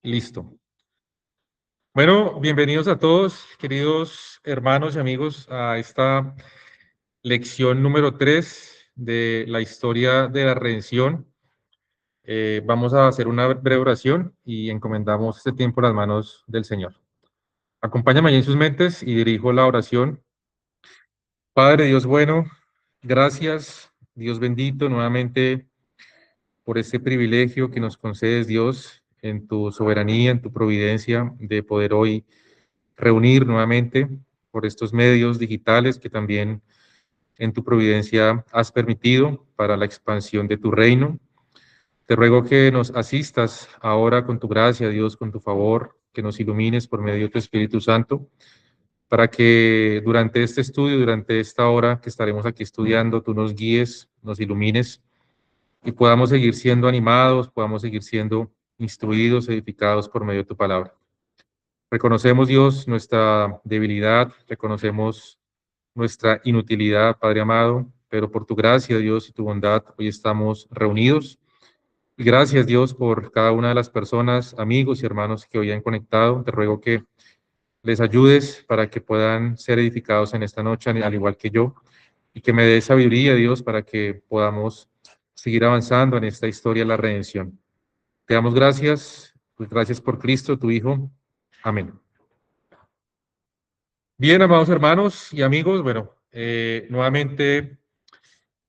Listo. Bueno, bienvenidos a todos, queridos hermanos y amigos, a esta lección número 3 de la historia de la redención. Vamos a hacer una breve oración y encomendamos este tiempo en las manos del Señor. Acompáñame allí en sus mentes y dirijo la oración. Padre Dios bueno, gracias, Dios bendito, nuevamente por este privilegio que nos concedes, Dios, en tu soberanía, en tu providencia, de poder hoy reunir nuevamente por estos medios digitales que también en tu providencia has permitido para la expansión de tu reino. Te ruego que nos asistas ahora con tu gracia, Dios, con tu favor, que nos ilumines por medio de tu Espíritu Santo, para que durante este estudio, durante esta hora que estaremos aquí estudiando, tú nos guíes, nos ilumines y podamos seguir siendo animados, podamos seguir siendo instruidos, edificados por medio de tu palabra. Reconocemos, Dios, nuestra debilidad, reconocemos nuestra inutilidad, Padre amado, pero por tu gracia, Dios, y tu bondad, hoy estamos reunidos. Y gracias, Dios, por cada una de las personas, amigos y hermanos que hoy han conectado. Te ruego que les ayudes para que puedan ser edificados en esta noche, al igual que yo, y que me des sabiduría, Dios, para que podamos seguir avanzando en esta historia de la redención. Te damos gracias, pues gracias por Cristo, tu Hijo. Amén. Bien, amados hermanos y amigos, bueno, nuevamente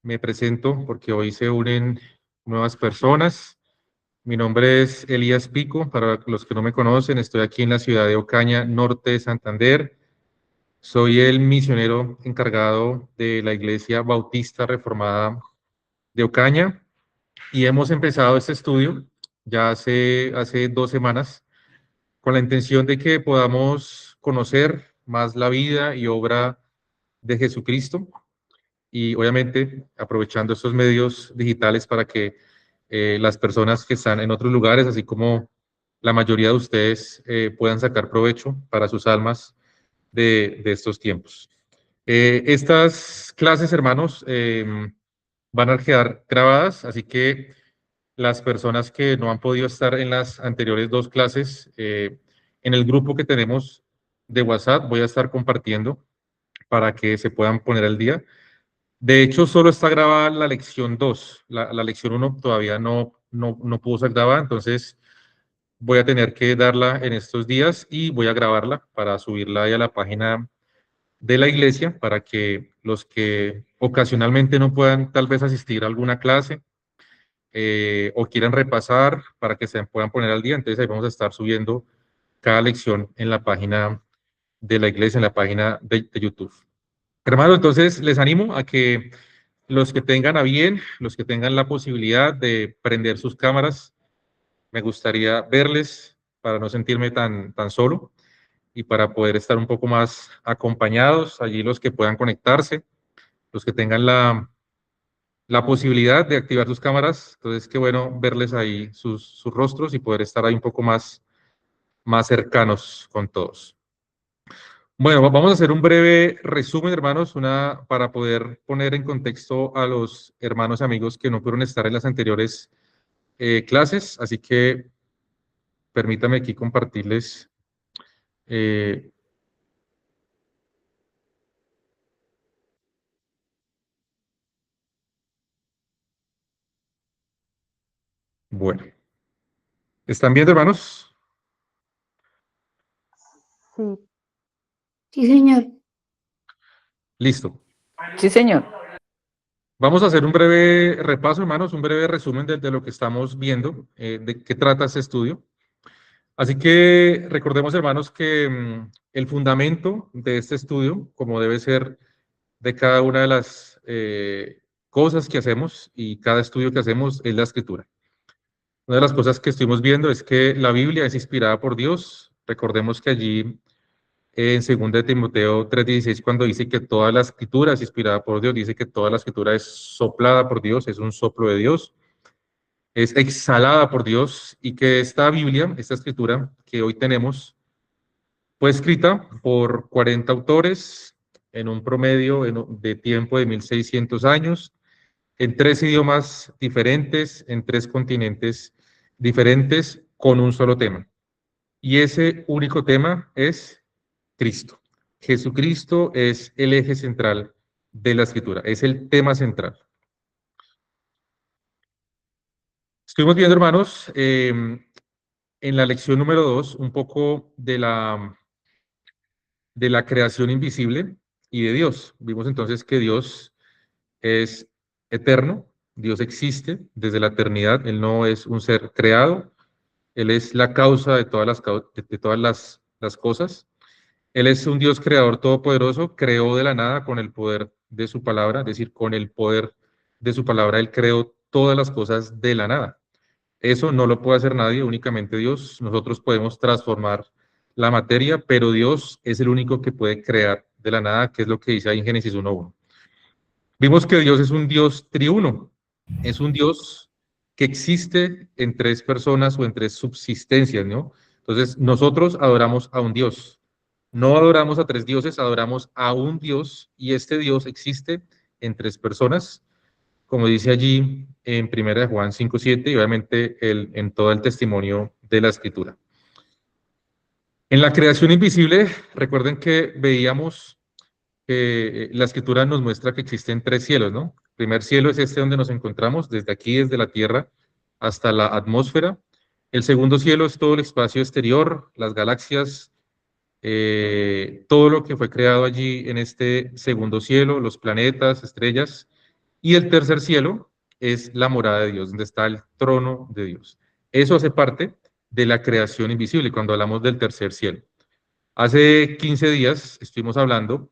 me presento porque hoy se unen nuevas personas. Mi nombre es Elías Pico, para los que no me conocen, estoy aquí en la ciudad de Ocaña, norte de Santander. Soy el misionero encargado de la Iglesia Bautista Reformada de Ocaña y hemos empezado este estudio ya hace 2 semanas con la intención de que podamos conocer más la vida y obra de Jesucristo y obviamente aprovechando estos medios digitales para que las personas que están en otros lugares, así como la mayoría de ustedes, puedan sacar provecho para sus almas de estos tiempos. Estas clases, hermanos, van a quedar grabadas, así que las personas que no han podido estar en las anteriores 2 clases, en el grupo que tenemos de WhatsApp, voy a estar compartiendo para que se puedan poner al día. De hecho, solo está grabada la lección 2. La lección 1 todavía no pudo ser grabada, entonces voy a tener que darla en estos días y voy a grabarla para subirla ahí a la página de la iglesia para que los que ocasionalmente no puedan tal vez asistir a alguna clase o quieran repasar para que se puedan poner al día. Entonces ahí vamos a estar subiendo cada lección en la página de la iglesia, en la página de YouTube. Hermano, entonces les animo a que los que tengan a bien, los que tengan la posibilidad de prender sus cámaras, me gustaría verles para no sentirme tan solo y para poder estar un poco más acompañados, allí los que puedan conectarse, los que tengan la posibilidad de activar sus cámaras. Entonces, qué bueno verles ahí sus rostros y poder estar ahí un poco más cercanos con todos. Bueno, vamos a hacer un breve resumen, hermanos, para poder poner en contexto a los hermanos y amigos que no pudieron estar en las anteriores clases. Así que permítame aquí compartirles. eh, bueno, ¿están viendo, hermanos? Sí, Sí, señor. Listo. Sí, señor. Vamos a hacer un breve repaso, hermanos, un breve resumen de lo que estamos viendo, de qué trata este estudio. Así que recordemos, hermanos, que el fundamento de este estudio, como debe ser de cada una de las cosas que hacemos y cada estudio que hacemos, es la escritura. Una de las cosas que estuvimos viendo es que la Biblia es inspirada por Dios. Recordemos que allí en 2 Timoteo 3:16, cuando dice que toda la escritura es inspirada por Dios, dice que toda la escritura es soplada por Dios, es un soplo de Dios, es exhalada por Dios, y que esta Biblia, esta escritura que hoy tenemos, fue escrita por 40 autores en un promedio de tiempo de 1600 años, en 3 idiomas diferentes, en 3 continentes diferentes, con un solo tema. Y ese único tema es Cristo. Jesucristo es el eje central de la escritura, es el tema central. Estuvimos viendo, hermanos, en la lección número 2, un poco de la creación invisible y de Dios. Vimos entonces que Dios es eterno, Dios existe desde la eternidad, Él no es un ser creado, Él es la causa de todas de todas las cosas. Él es un Dios creador todopoderoso, creó de la nada con el poder de su palabra, es decir, con el poder de su palabra, Él creó todas las cosas de la nada. Eso no lo puede hacer nadie, únicamente Dios. Nosotros podemos transformar la materia, pero Dios es el único que puede crear de la nada, que es lo que dice ahí en Génesis 1:1. Vimos que Dios es un Dios triuno, es un Dios que existe en tres personas o en tres subsistencias, ¿no? Entonces, nosotros adoramos a un Dios. No adoramos a tres dioses, adoramos a un Dios y este Dios existe en tres personas, como dice allí en 1 Juan 5:7 y obviamente en todo el testimonio de la Escritura. En la creación invisible, recuerden que veíamos que la Escritura nos muestra que existen tres cielos, ¿no? El primer cielo es este donde nos encontramos, desde aquí, desde la tierra hasta la atmósfera. El segundo cielo es todo el espacio exterior, las galaxias, todo lo que fue creado allí en este segundo cielo, los planetas, estrellas. Y el tercer cielo es la morada de Dios, donde está el trono de Dios. Eso hace parte de la creación invisible cuando hablamos del tercer cielo. Hace 15 días estuvimos hablando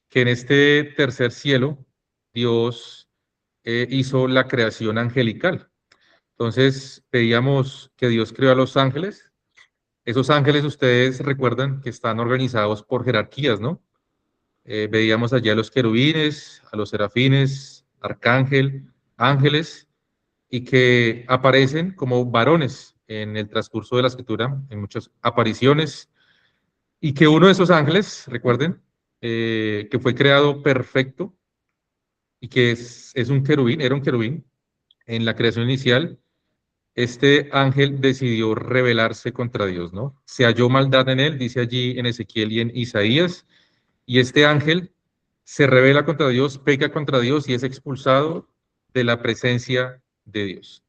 que en este tercer cielo Dios hizo la creación angelical. Entonces pedíamos que Dios creó a los ángeles. Esos ángeles ustedes recuerdan que están organizados por jerarquías, ¿no? Veíamos allá a los querubines, a los serafines, arcángel, ángeles, y que aparecen como varones en el transcurso de la escritura, en muchas apariciones, y que uno de esos ángeles, recuerden, que fue creado perfecto y que es un querubín, era un querubín en la creación inicial, este ángel decidió rebelarse contra Dios, ¿no? Se halló maldad en él, dice allí en Ezequiel y en Isaías, y este ángel se rebela contra Dios, peca contra Dios y es expulsado de la presencia de Dios.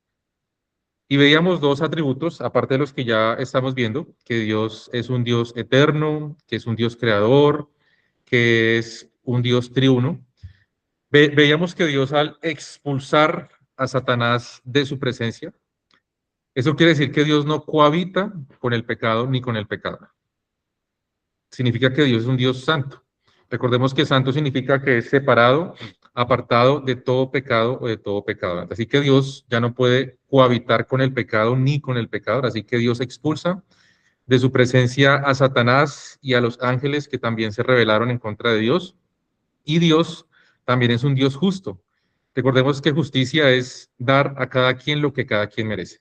Y veíamos dos atributos, aparte de los que ya estamos viendo, que Dios es un Dios eterno, que es un Dios creador, que es un Dios triuno. Veíamos que Dios al expulsar a Satanás de su presencia, eso quiere decir que Dios no cohabita con el pecado ni con el pecado. Significa que Dios es un Dios santo. Recordemos que santo significa que es separado, apartado de todo pecado o de todo pecador. Así que Dios ya no puede cohabitar con el pecado ni con el pecador. Así que Dios expulsa de su presencia a Satanás y a los ángeles que también se rebelaron en contra de Dios. Y Dios también es un Dios justo. Recordemos que justicia es dar a cada quien lo que cada quien merece.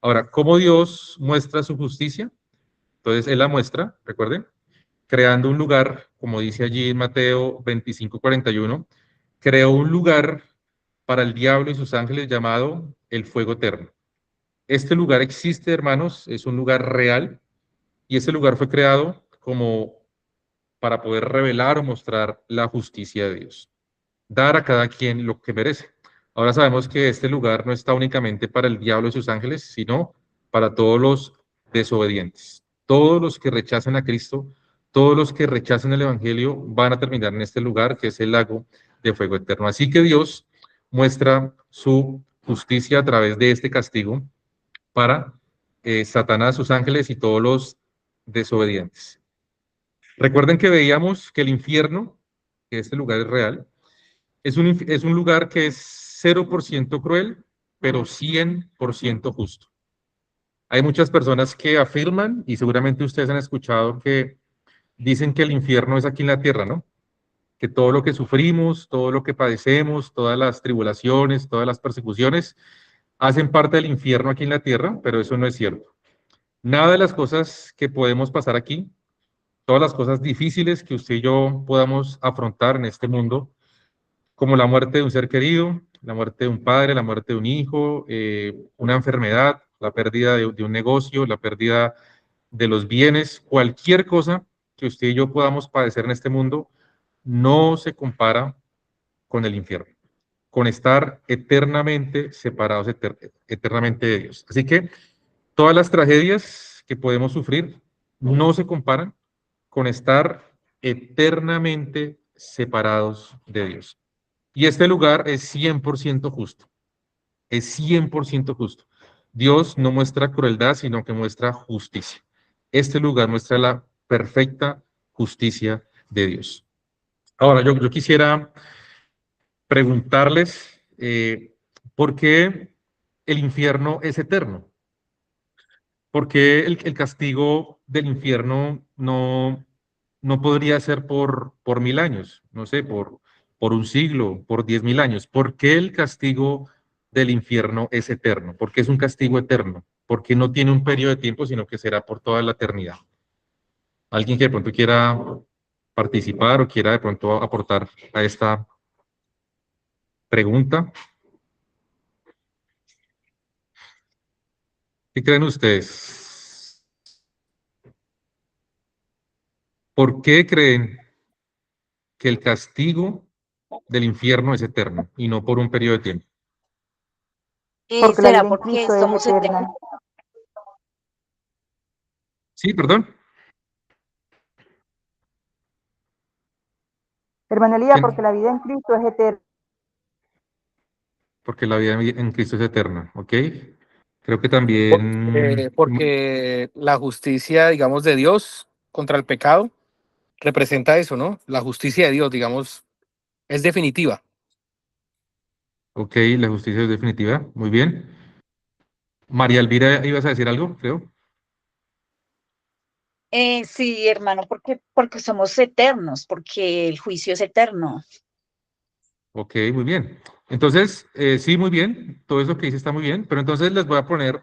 Ahora, ¿cómo Dios muestra su justicia? Entonces, Él la muestra, recuerden, creando un lugar, como dice allí en Mateo 25:41, creó un lugar para el diablo y sus ángeles llamado el fuego eterno. Este lugar existe, hermanos, es un lugar real y ese lugar fue creado como para poder revelar o mostrar la justicia de Dios, dar a cada quien lo que merece. Ahora sabemos que este lugar no está únicamente para el diablo y sus ángeles, sino para todos los desobedientes. Todos los que rechazan a Cristo, todos los que rechazan el Evangelio van a terminar en este lugar que es el lago de fuego eterno. Así que Dios muestra su justicia a través de este castigo para Satanás, sus ángeles y todos los desobedientes. Recuerden que veíamos que el infierno, que este lugar es real, es un lugar que es 0% cruel, pero 100% justo. Hay muchas personas que afirman, y seguramente ustedes han escuchado, que dicen que el infierno es aquí en la tierra, ¿no? Que todo lo que sufrimos, todo lo que padecemos, todas las tribulaciones, todas las persecuciones, hacen parte del infierno aquí en la tierra, pero eso no es cierto. Nada de las cosas que podemos pasar aquí, todas las cosas difíciles que usted y yo podamos afrontar en este mundo, como la muerte de un ser querido, la muerte de un padre, la muerte de un hijo, una enfermedad, la pérdida de un negocio, la pérdida de los bienes, cualquier cosa que usted y yo podamos padecer en este mundo, no se compara con el infierno, con estar eternamente separados eternamente de Dios. Así que todas las tragedias que podemos sufrir no se comparan con estar eternamente separados de Dios. Y este lugar es 100% justo, es 100% justo. Dios no muestra crueldad, sino que muestra justicia. Este lugar muestra la perfecta justicia de Dios. Ahora, yo quisiera preguntarles por qué el infierno es eterno. ¿Por qué el castigo del infierno no podría ser por 1000 años? No sé, por un siglo, por 10.000 años. ¿Por qué el castigo del infierno es eterno? ¿Por qué es un castigo eterno? Porque no tiene un periodo de tiempo, sino que será por toda la eternidad. ¿Alguien que de pronto quiera participar o quiera de pronto aportar a esta pregunta? ¿Qué creen ustedes? ¿Por qué creen que el castigo del infierno es eterno y no por un periodo de tiempo? Porque la ¿Será vida en porque Cristo es somos eterna. eternos? Sí, perdón. Hermana Elías, porque ¿Quién? la vida en Cristo es eterna. Porque la vida en Cristo es eterna, ¿ok? Creo que también, Porque la justicia, digamos, de Dios contra el pecado representa eso, ¿no? La justicia de Dios, digamos, es definitiva. ok, la justicia es definitiva, muy bien. María Elvira, ¿ibas a decir algo, creo? Sí, hermano, porque somos eternos, porque el juicio es eterno. Ok, muy bien. Entonces, sí, muy bien, todo eso que dice está muy bien, pero entonces les voy a poner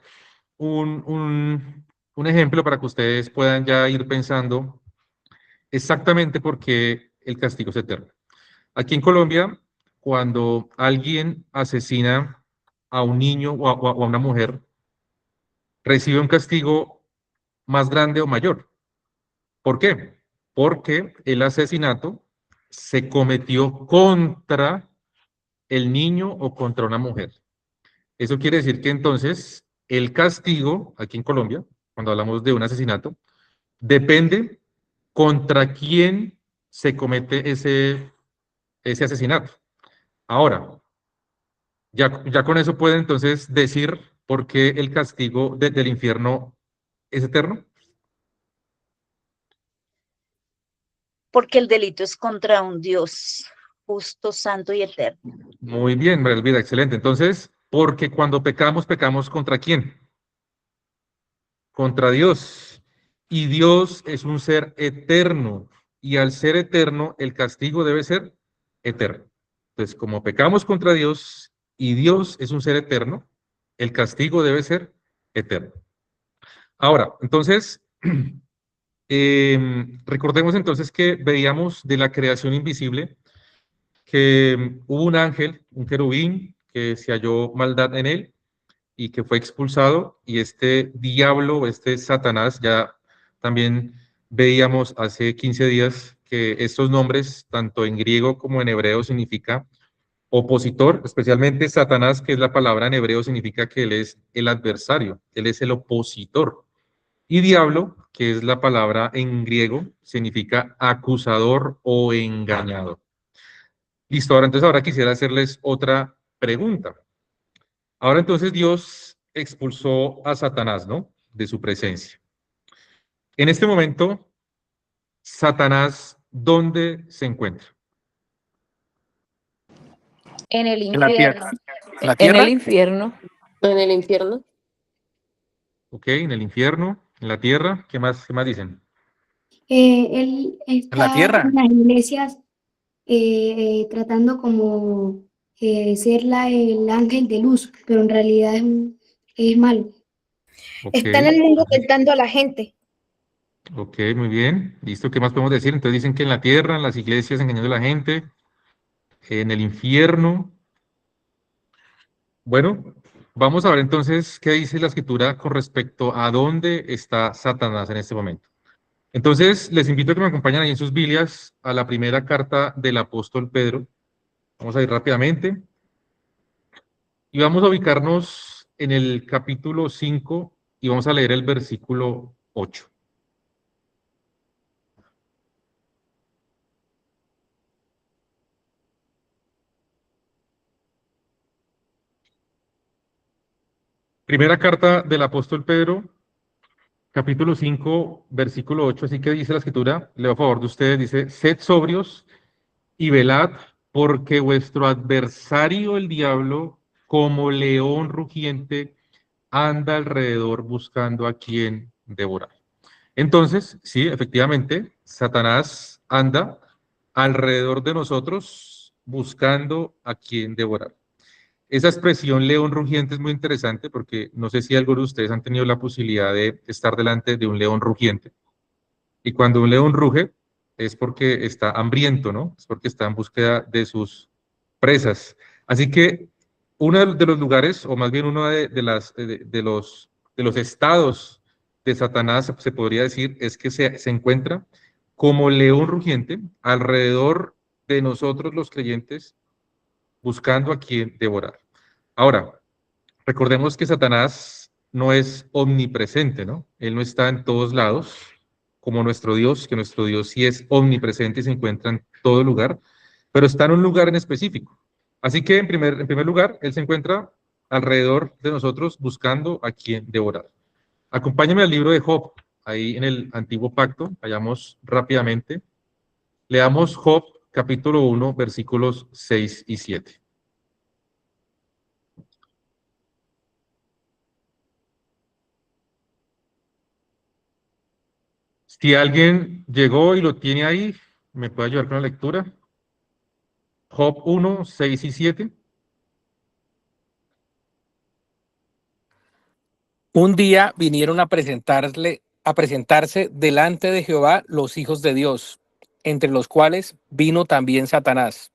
un, un, un ejemplo para que ustedes puedan ya ir pensando exactamente por qué el castigo es eterno. Aquí en Colombia, cuando alguien asesina a un niño o a una mujer, recibe un castigo más grande o mayor. ¿Por qué? Porque el asesinato se cometió contra el niño o contra una mujer. Eso quiere decir que entonces el castigo aquí en Colombia, cuando hablamos de un asesinato, depende contra quién se comete ese asesinato. Ahora, ya con eso pueden entonces decir por qué el castigo del infierno es eterno. Porque el delito es contra un Dios justo, santo y eterno. Muy bien, María Elvira, excelente. Entonces, porque cuando pecamos, pecamos contra quién? Contra Dios. Y Dios es un ser eterno. Y al ser eterno, el castigo debe ser eterno. Entonces, como pecamos contra Dios y Dios es un ser eterno, el castigo debe ser eterno. Ahora, entonces, recordemos entonces que veíamos de la creación invisible que hubo un ángel, un querubín, que se halló maldad en él y que fue expulsado, y este diablo, este Satanás, ya también veíamos hace 15 días que estos nombres, tanto en griego como en hebreo, significa opositor, especialmente Satanás, que es la palabra en hebreo, significa que él es el adversario, él es el opositor. Y diablo, que es la palabra en griego, significa acusador o engañador. Listo, ahora quisiera hacerles otra pregunta. Ahora entonces Dios expulsó a Satanás, ¿no? De su presencia. En este momento, Satanás, ¿dónde se encuentra? En el En la tierra. infierno. ¿En la En el tierra? infierno. En el infierno. ¿Ok? En el infierno, en la tierra. Qué más dicen? Él En la está en tierra. las iglesias tratando como ser el ángel de luz, pero en realidad es malo. Ok, Está en el mundo tentando a la gente. ok, muy bien. Listo, ¿qué más podemos decir? Entonces dicen que en la tierra, en las iglesias, engañando a la gente, en el infierno. Bueno, Vamos a ver entonces qué dice la escritura con respecto a dónde está Satanás en este momento. Entonces, les invito a que me acompañen ahí en sus Biblias a la primera carta del apóstol Pedro. Vamos a ir rápidamente y vamos a ubicarnos en el capítulo 5 y vamos a leer el versículo 8. Primera carta del apóstol Pedro, capítulo 5, versículo 8. Así que dice la escritura, leo a favor de ustedes, dice, sed sobrios y velad, porque vuestro adversario el diablo, como león rugiente, anda alrededor buscando a quien devorar. Entonces, sí, efectivamente, Satanás anda alrededor de nosotros buscando a quien devorar. Esa expresión león rugiente es muy interesante porque no sé si algunos de ustedes han tenido la posibilidad de estar delante de un león rugiente. Y cuando un león ruge es porque está hambriento, ¿no? Es porque está en búsqueda de sus presas. Así que uno de los lugares, o más bien uno de los estados de Satanás, se podría decir, es que se encuentra como león rugiente alrededor de nosotros los creyentes, buscando a quien devorar. Ahora, recordemos que Satanás no es omnipresente, ¿no? Él no está en todos lados, como nuestro Dios, que nuestro Dios sí es omnipresente y se encuentra en todo lugar, pero está en un lugar en específico. Así que, en primer lugar, Él se encuentra alrededor de nosotros buscando a quien devorar. Acompáñame al libro de Job, ahí en el Antiguo Pacto, vayamos rápidamente. Leamos Job, capítulo 1, versículos 6 y 7. Si alguien llegó y lo tiene ahí, ¿me puede ayudar con la lectura? Job 1, 6 y 7. Un día vinieron a presentarse delante de Jehová los hijos de Dios, entre los cuales vino también Satanás.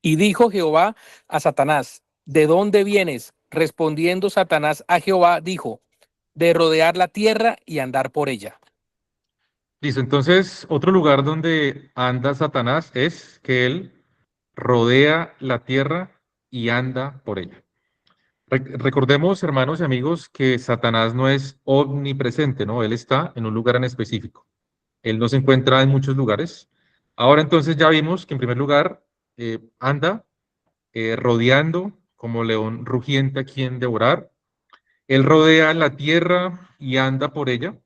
Y dijo Jehová a Satanás, ¿de dónde vienes? Respondiendo Satanás a Jehová, dijo, de rodear la tierra y andar por ella. Listo, entonces otro lugar donde anda Satanás es que él rodea la tierra y anda por ella. Recordemos, hermanos y amigos, que Satanás no es omnipresente, ¿no? Él está en un lugar en específico. Él no se encuentra en muchos lugares. Ahora entonces ya vimos que en primer lugar anda rodeando como león rugiente a quien devorar. Él rodea la tierra y anda por ella.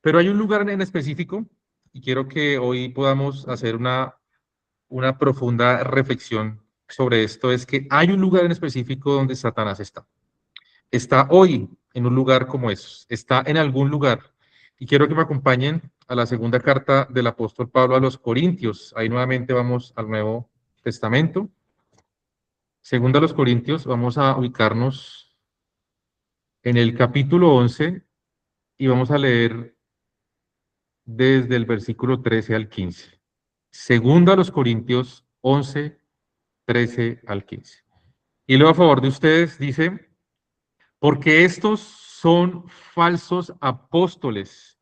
Pero hay un lugar en específico y quiero que hoy podamos hacer una profunda reflexión sobre esto. Es que hay un lugar en específico donde Satanás está. Está hoy en un lugar como esos. Está en algún lugar. Y quiero que me acompañen a la segunda carta del apóstol Pablo a los Corintios. Ahí nuevamente vamos al Nuevo Testamento. Segunda a los Corintios, vamos a ubicarnos en el capítulo 11 y vamos a leer desde el versículo 13 al 15. Segunda a los Corintios 11, 13 al 15. Y luego a favor de ustedes dice, porque estos son falsos apóstoles,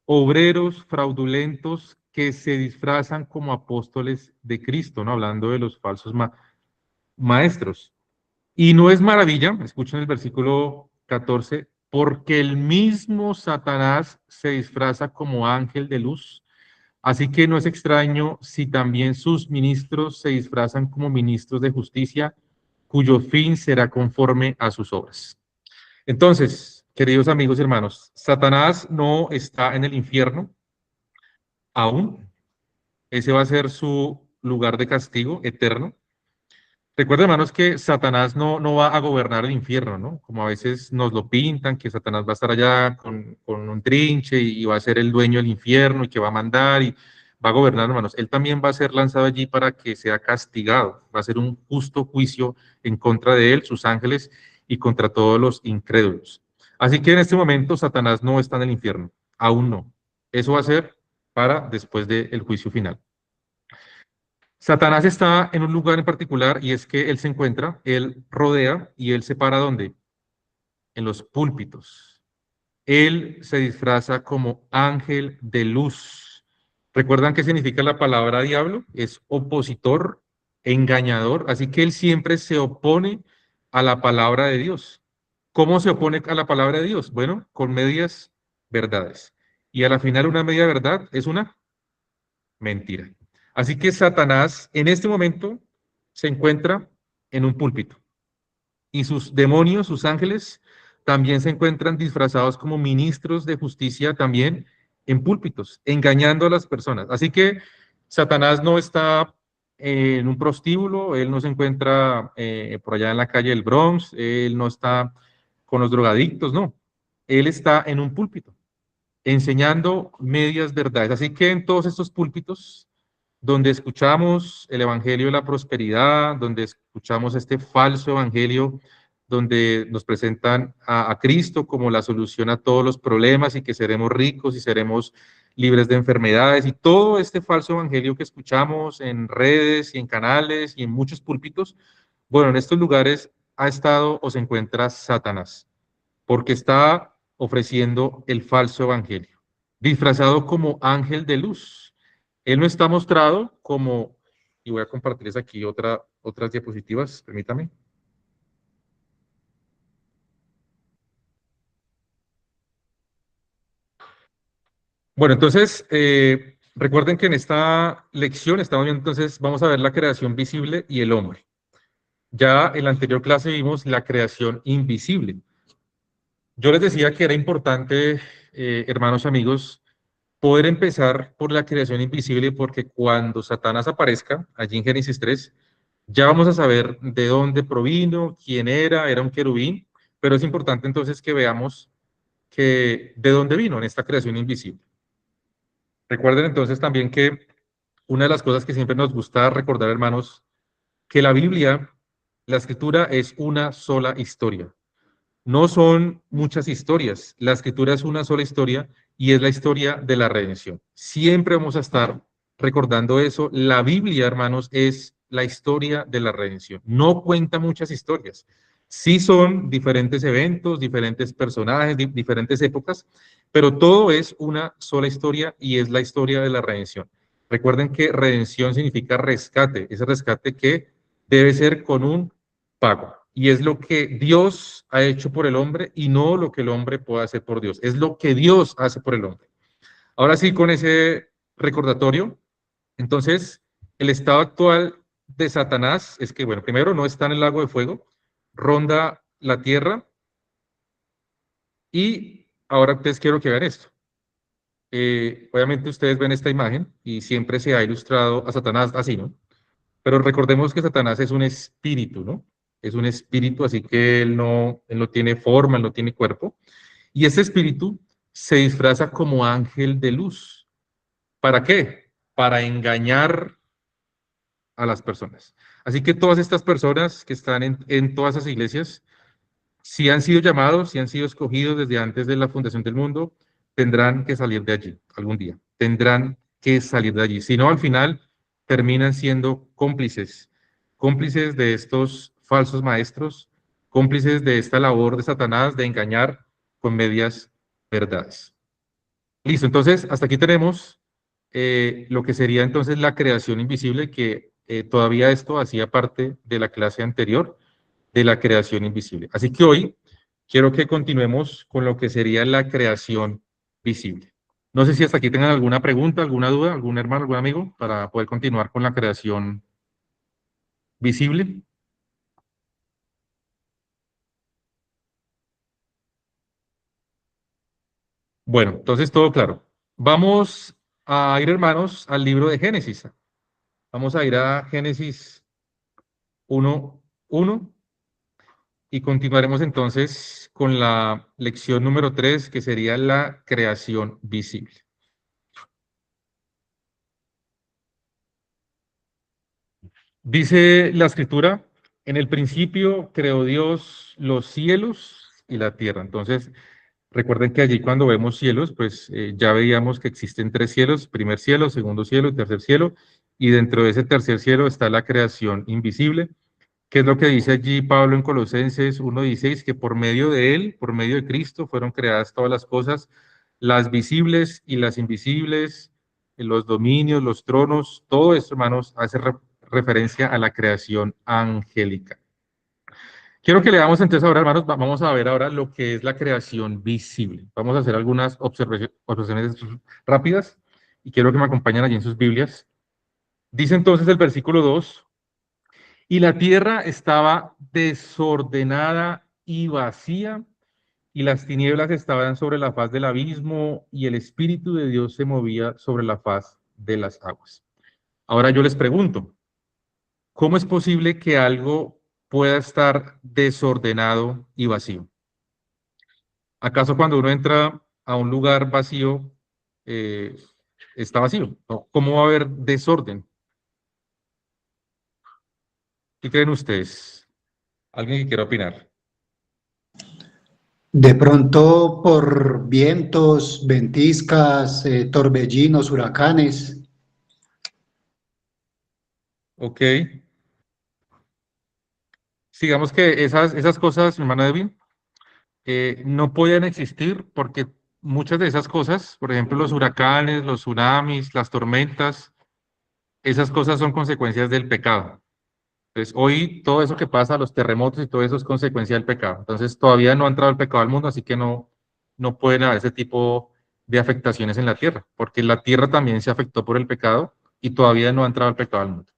obreros fraudulentos que se disfrazan como apóstoles de Cristo, ¿no? Hablando de los falsos maestros. Y no es maravilla, escuchen el versículo 14, porque el mismo Satanás se disfraza como ángel de luz. Así que no es extraño si también sus ministros se disfrazan como ministros de justicia, cuyo fin será conforme a sus obras. Entonces, queridos amigos y hermanos, Satanás no está en el infierno aún. Ese va a ser su lugar de castigo eterno. Recuerden, hermanos, que Satanás no va a gobernar el infierno, ¿no? Como a veces nos lo pintan, que Satanás va a estar allá con un trinche y va a ser el dueño del infierno y que va a mandar y va a gobernar, hermanos. Él también va a ser lanzado allí para que sea castigado. Va a ser un justo juicio en contra de él, sus ángeles y contra todos los incrédulos. Así que en este momento Satanás no está en el infierno, aún no. Eso va a ser para después del juicio final. Satanás está en un lugar en particular y es que él se encuentra, él rodea y él se para ¿dónde? En los púlpitos. Él se disfraza como ángel de luz. ¿Recuerdan qué significa la palabra diablo? Es opositor, engañador, así que él siempre se opone a la palabra de Dios. ¿Cómo se opone a la palabra de Dios? Bueno, con medias verdades. Y a la final una media verdad es una mentira. Así que Satanás en este momento se encuentra en un púlpito y sus demonios, sus ángeles, también se encuentran disfrazados como ministros de justicia también en púlpitos, engañando a las personas. Así que Satanás no está en un prostíbulo, él no se encuentra por allá en la calle del Bronx, él no está con los drogadictos, no. Él está en un púlpito, enseñando medias verdades. Así que en todos estos púlpitos, donde escuchamos el evangelio de la prosperidad, donde escuchamos este falso evangelio, donde nos presentan a Cristo como la solución a todos los problemas y que seremos ricos y seremos libres de enfermedades, y todo este falso evangelio que escuchamos en redes y en canales y en muchos púlpitos, bueno, en estos lugares ha estado o se encuentra Satanás, porque está ofreciendo el falso evangelio, disfrazado como ángel de luz. Él no está mostrado como, y voy a compartirles aquí otras diapositivas, permítame. Bueno, entonces, recuerden que en esta lección estamos viendo, entonces, vamos a ver la creación visible y el hombre. Ya en la anterior clase vimos la creación invisible. Yo les decía que era importante, hermanos amigos, poder empezar por la creación invisible, porque cuando Satanás aparezca, allí en Génesis 3, ya vamos a saber de dónde provino, quién era un querubín, pero es importante entonces que veamos que de dónde vino en esta creación invisible. Recuerden entonces también que una de las cosas que siempre nos gusta recordar, hermanos, que la Biblia, la escritura es una sola historia. No son muchas historias. La escritura es una sola historia y es la historia de la redención. Siempre vamos a estar recordando eso. La Biblia, hermanos, es la historia de la redención. No cuenta muchas historias. Sí son diferentes eventos, diferentes personajes, diferentes épocas, pero todo es una sola historia y es la historia de la redención. Recuerden que redención significa rescate, ese rescate que debe ser con un pago. Y es lo que Dios ha hecho por el hombre y no lo que el hombre puede hacer por Dios. Es lo que Dios hace por el hombre. Ahora sí, con ese recordatorio, entonces, el estado actual de Satanás es que, bueno, primero no está en el lago de fuego, ronda la tierra y ahora ustedes quiero que vean esto. Obviamente ustedes ven esta imagen y siempre se ha ilustrado a Satanás así, ¿no? Pero recordemos que Satanás es un espíritu, ¿no? Es un espíritu, así que él no tiene forma, él no tiene cuerpo. Y ese espíritu se disfraza como ángel de luz. ¿Para qué? Para engañar a las personas. Así que todas estas personas que están en todas esas iglesias, si han sido llamados, si han sido escogidos desde antes de la fundación del mundo, tendrán que salir de allí algún día. Tendrán que salir de allí. Si no, al final terminan siendo cómplices, cómplices de estos falsos maestros, cómplices de esta labor de Satanás de engañar con medias verdades. Listo, entonces hasta aquí tenemos lo que sería entonces la creación invisible, que todavía esto hacía parte de la clase anterior de la creación invisible. Así que hoy quiero que continuemos con lo que sería la creación visible. No sé si hasta aquí tengan alguna pregunta, alguna duda, algún hermano, algún amigo, para poder continuar con la creación visible. Bueno, entonces todo claro. Vamos a ir, hermanos, al libro de Génesis. Vamos a ir a Génesis 1:1 y continuaremos entonces con la lección número 3, que sería la creación visible. Dice la escritura, en el principio creó Dios los cielos y la tierra. Entonces, recuerden que allí cuando vemos cielos, pues ya veíamos que existen tres cielos, primer cielo, segundo cielo y tercer cielo, y dentro de ese tercer cielo está la creación invisible, que es lo que dice allí Pablo en Colosenses 1:16, que por medio de él, por medio de Cristo, fueron creadas todas las cosas, las visibles y las invisibles, los dominios, los tronos, todo esto, hermanos, hace referencia a la creación angélica. Quiero que leamos entonces ahora, hermanos, vamos a ver ahora lo que es la creación visible. Vamos a hacer algunas observaciones rápidas y quiero que me acompañen allí en sus Biblias. Dice entonces el versículo 2, y la tierra estaba desordenada y vacía, y las tinieblas estaban sobre la faz del abismo, y el Espíritu de Dios se movía sobre la faz de las aguas. Ahora yo les pregunto, ¿cómo es posible que algo pueda estar desordenado y vacío? ¿Acaso cuando uno entra a un lugar vacío, eh, está vacío? ¿No? ¿Cómo va a haber desorden? ¿Qué creen ustedes? ¿Alguien que quiera opinar? De pronto por vientos, ventiscas, torbellinos, huracanes. Ok. Digamos que esas cosas, mi hermana Edwin, no podían existir porque muchas de esas cosas, por ejemplo, los huracanes, los tsunamis, las tormentas, esas cosas son consecuencias del pecado. Entonces, hoy todo eso que pasa, los terremotos y todo eso es consecuencia del pecado. Entonces, todavía no ha entrado el pecado al mundo, así que no pueden haber ese tipo de afectaciones en la tierra, porque la tierra también se afectó por el pecado y todavía no ha entrado el pecado al mundo.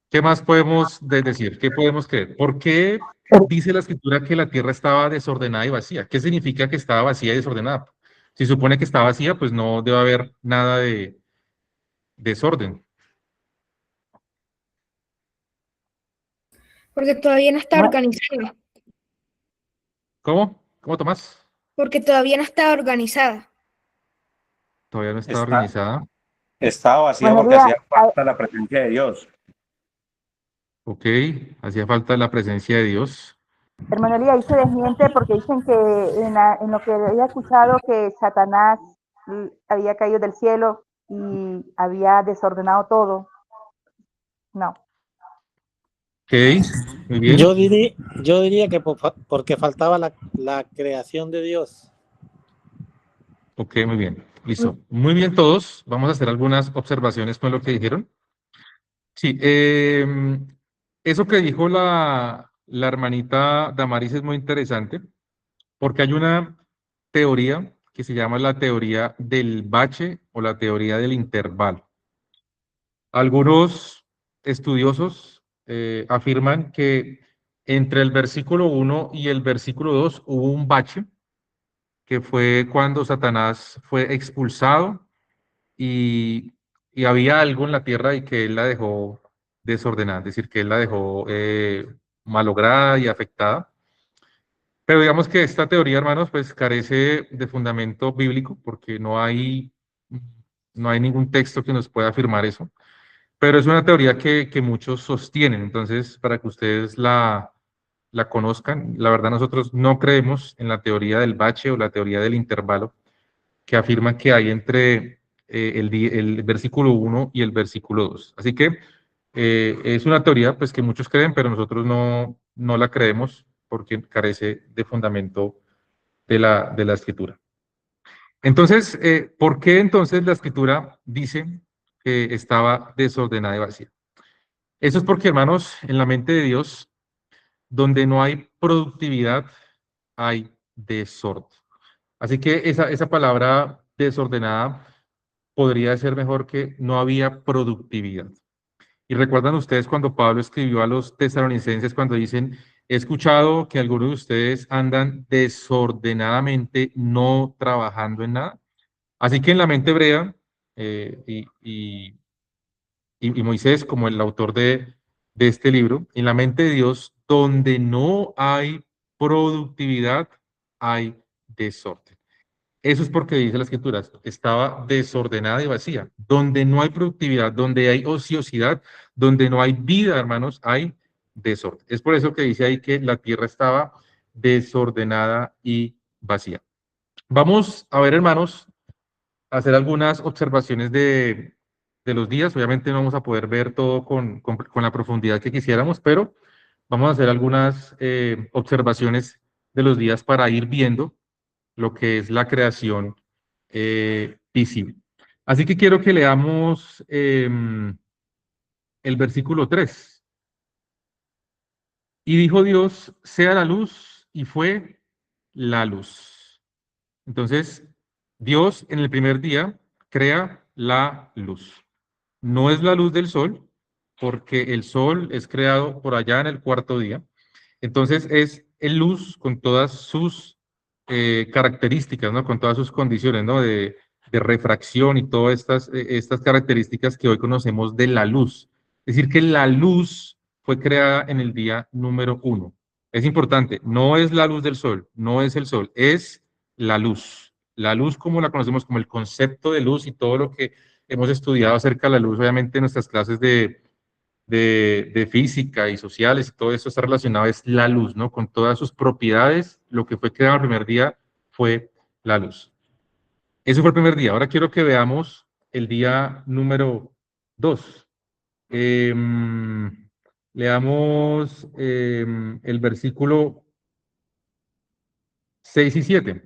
¿Qué más podemos decir? ¿Qué podemos creer? ¿Por qué dice la escritura que la tierra estaba desordenada y vacía? ¿Qué significa que estaba vacía y desordenada? Si supone que está vacía, pues no debe haber nada de desorden. Porque todavía no está organizada. ¿Cómo? ¿Cómo, Tomás? Porque todavía no está organizada. Todavía no está Está, organizada. estaba vacía Bueno, porque Elías, hacía falta la presencia de Dios. Ok, hacía falta la presencia de Dios. hermano Elías, ahí se desmiente porque dicen que en lo que había escuchado que Satanás había caído del cielo y había desordenado todo. No. Ok, muy bien. Yo diría que porque faltaba la creación de Dios. Ok, muy bien. Listo. Muy bien todos. Vamos a hacer algunas observaciones con lo que dijeron. Sí, eso que dijo la hermanita Damaris es muy interesante porque hay una teoría que se llama la teoría del bache o la teoría del intervalo. Algunos estudiosos afirman que entre el versículo 1 y el versículo 2 hubo un bache, que fue cuando Satanás fue expulsado y había algo en la tierra y que él la dejó desordenada, es decir, que él la dejó malograda y afectada. Pero digamos que esta teoría, hermanos, pues carece de fundamento bíblico porque no hay ningún texto que nos pueda afirmar eso. Pero es una teoría que muchos sostienen, entonces para que ustedes la conozcan, la verdad nosotros no creemos en la teoría del bache o la teoría del intervalo que afirma que hay entre el versículo 1 y el versículo 2. Así que es una teoría pues que muchos creen, pero nosotros no la creemos porque carece de fundamento de la escritura. Entonces, ¿por qué entonces la escritura dice que estaba desordenada y vacía? Eso es porque, hermanos, en la mente de Dios, donde no hay productividad, hay desorden. Así que esa palabra desordenada podría ser mejor que no había productividad. Y recuerdan ustedes cuando Pablo escribió a los tesalonicenses cuando dicen, he escuchado que algunos de ustedes andan desordenadamente, no trabajando en nada. Así que en la mente hebrea, y Moisés como el autor de este libro, en la mente de Dios, donde no hay productividad, hay desorden. Eso es porque dice la escritura, estaba desordenada y vacía. Donde no hay productividad, donde hay ociosidad, donde no hay vida, hermanos, hay desorden. Es por eso que dice ahí que la tierra estaba desordenada y vacía. Vamos a ver, hermanos, a hacer algunas observaciones de los días. Obviamente no vamos a poder ver todo con la profundidad que quisiéramos, pero vamos a hacer algunas observaciones de los días para ir viendo lo que es la creación visible. Así que quiero que leamos el versículo 3. Y dijo Dios, sea la luz, y fue la luz. Entonces, Dios en el primer día crea la luz. No es la luz del sol, porque el sol es creado por allá en el cuarto día. Entonces, es el luz con todas sus características, ¿no? Con todas sus condiciones, ¿no? De refracción y todas estas características que hoy conocemos de la luz. Es decir, que la luz fue creada en el día número 1. Es importante, no es la luz del sol, no es el sol, es la luz. La luz como la conocemos, como el concepto de luz y todo lo que hemos estudiado acerca de la luz, obviamente en nuestras clases de física y sociales y todo eso está relacionado, es la luz, ¿no? Con todas sus propiedades, lo que fue creado el primer día fue la luz. Eso fue el primer día. Ahora quiero que veamos el día número 2. Leamos el versículo 6 y 7.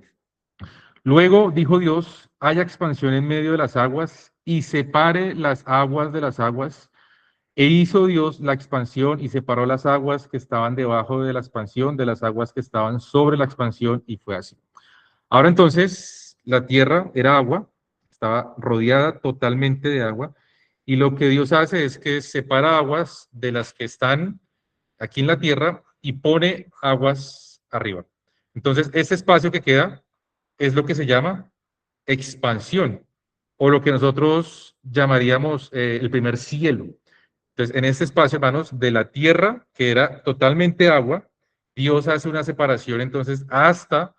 Luego dijo Dios, haya expansión en medio de las aguas y separe las aguas de las aguas. E hizo Dios la expansión y separó las aguas que estaban debajo de la expansión de las aguas que estaban sobre la expansión, y fue así. Ahora entonces, la tierra era agua, estaba rodeada totalmente de agua, y lo que Dios hace es que separa aguas de las que están aquí en la tierra y pone aguas arriba. Entonces, ese espacio que queda es lo que se llama expansión, o lo que nosotros llamaríamos el primer cielo. Entonces, en este espacio, hermanos, de la tierra, que era totalmente agua, Dios hace una separación entonces hasta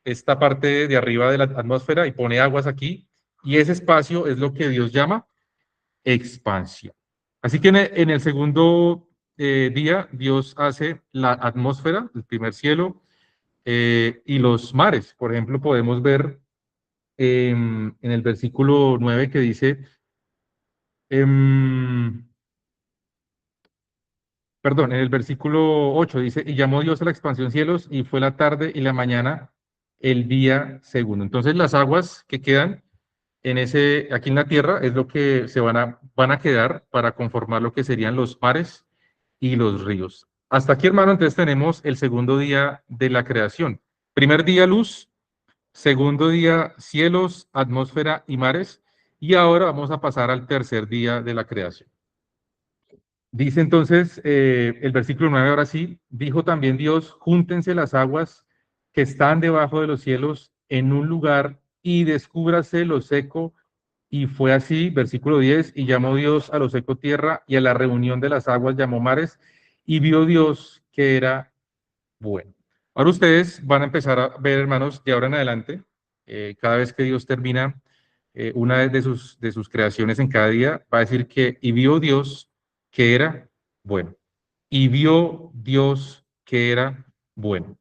esta parte de arriba de la atmósfera y pone aguas aquí, y ese espacio es lo que Dios llama expansión. Así que en el segundo día, Dios hace la atmósfera, el primer cielo, y los mares. Por ejemplo, podemos ver en el versículo 9 que dice... Perdón, en el versículo 8 dice, y llamó Dios a la expansión cielos, y fue la tarde y la mañana el día segundo. Entonces las aguas que quedan aquí en la tierra es lo que van a quedar para conformar lo que serían los mares y los ríos. Hasta aquí, hermano, entonces tenemos el segundo día de la creación. Primer día luz, segundo día cielos, atmósfera y mares, y ahora vamos a pasar al tercer día de la creación. Dice entonces el versículo 9, ahora sí, dijo también Dios, júntense las aguas que están debajo de los cielos en un lugar y descúbrase lo seco. Y fue así, versículo 10, y llamó Dios a lo seco tierra y a la reunión de las aguas llamó mares, y vio Dios que era bueno. Ahora ustedes van a empezar a ver, hermanos, de ahora en adelante, cada vez que Dios termina una de sus creaciones en cada día, va a decir que, y vio Dios que era bueno. Y vio Dios que era bueno.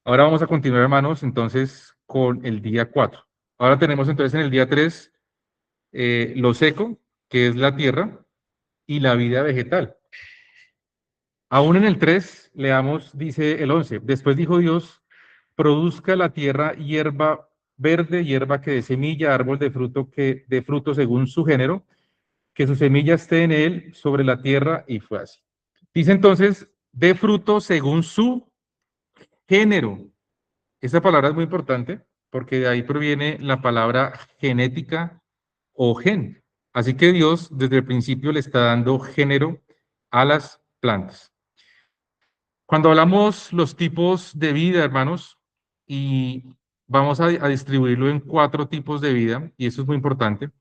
Ahora vamos a continuar, hermanos, entonces, con el día 4. Ahora tenemos entonces en el día 3 lo seco, que es la tierra, y la vida vegetal. Aún en el 3, leamos, dice el 11, después dijo Dios, produzca la tierra hierba verde, hierba que dé semilla, árbol de fruto que dé fruto según su género, que su semilla esté en él sobre la tierra, y fue así. Dice entonces, dé fruto según su género. Esta palabra es muy importante porque de ahí proviene la palabra genética o gen. Así que Dios desde el principio le está dando género a las plantas. Cuando hablamos los tipos de vida, hermanos, y vamos a distribuirlo en 4 tipos de vida, y eso es muy importante.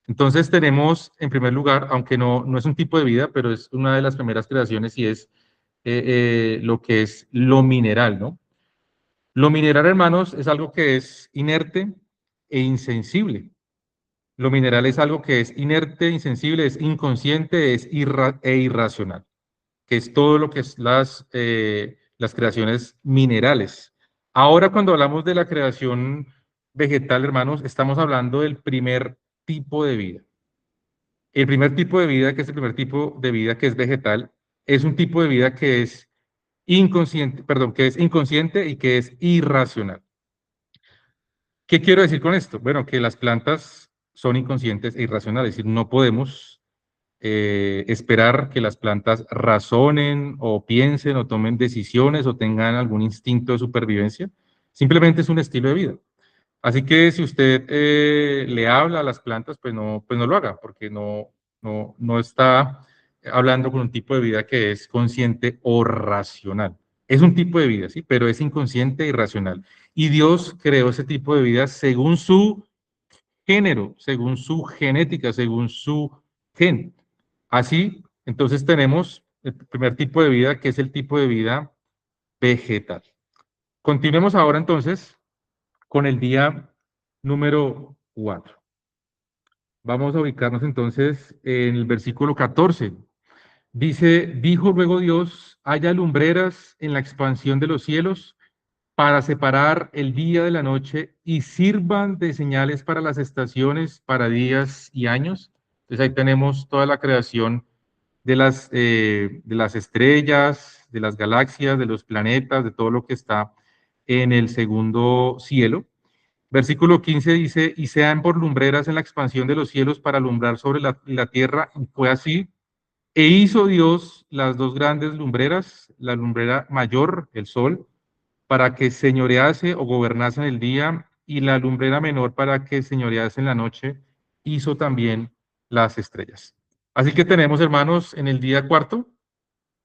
Entonces tenemos, en primer lugar, aunque no es un tipo de vida, pero es una de las primeras creaciones y es lo que es lo mineral, ¿no? Lo mineral, hermanos, es algo que es inerte e insensible. Lo mineral es algo que es inerte, insensible, es inconsciente, es irracional, que es todo lo que es las creaciones minerales. Ahora, cuando hablamos de la creación vegetal, hermanos, estamos hablando del primer tipo de vida. El primer tipo de vida, que es el primer tipo de vida que es vegetal, es un tipo de vida que es inconsciente, perdón, que es inconsciente y que es irracional. ¿Qué quiero decir con esto? Bueno, que las plantas son inconscientes e irracionales, es decir, no podemos esperar que las plantas razonen o piensen o tomen decisiones o tengan algún instinto de supervivencia. Simplemente es un estilo de vida. Así que si usted le habla a las plantas, pues no lo haga, porque no está hablando con un tipo de vida que es consciente o racional. Es un tipo de vida, sí, pero es inconsciente y racional. Y Dios creó ese tipo de vida según su género, según su genética, según su gen. Así, entonces tenemos el primer tipo de vida, que es el tipo de vida vegetal. Continuemos ahora entonces con el día número 4. Vamos a ubicarnos entonces en el versículo 14. Dice, dijo luego Dios, haya lumbreras en la expansión de los cielos para separar el día de la noche y sirvan de señales para las estaciones, para días y años. Entonces ahí tenemos toda la creación de las estrellas, de las galaxias, de los planetas, de todo lo que está en el segundo cielo. Versículo 15 dice, y sean por lumbreras en la expansión de los cielos para alumbrar sobre la tierra. Y fue así. E hizo Dios las dos grandes lumbreras, la lumbrera mayor, el sol, para que señorease o gobernase en el día, y la lumbrera menor para que señorease en la noche. Hizo también las estrellas. Así que tenemos, hermanos, en el día cuarto,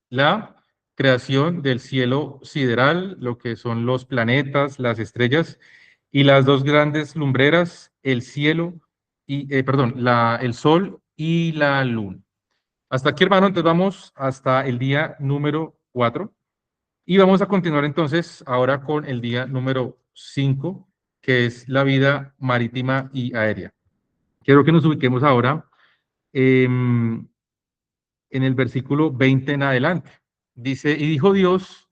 la creación del cielo sideral, lo que son los planetas, las estrellas, y las dos grandes lumbreras, el cielo, el sol y la luna. Hasta aquí, hermano, entonces vamos hasta el día número 4 y vamos a continuar entonces ahora con el día número 5, que es la vida marítima y aérea. Quiero que nos ubiquemos ahora en el versículo 20 en adelante. Dice, y dijo Dios,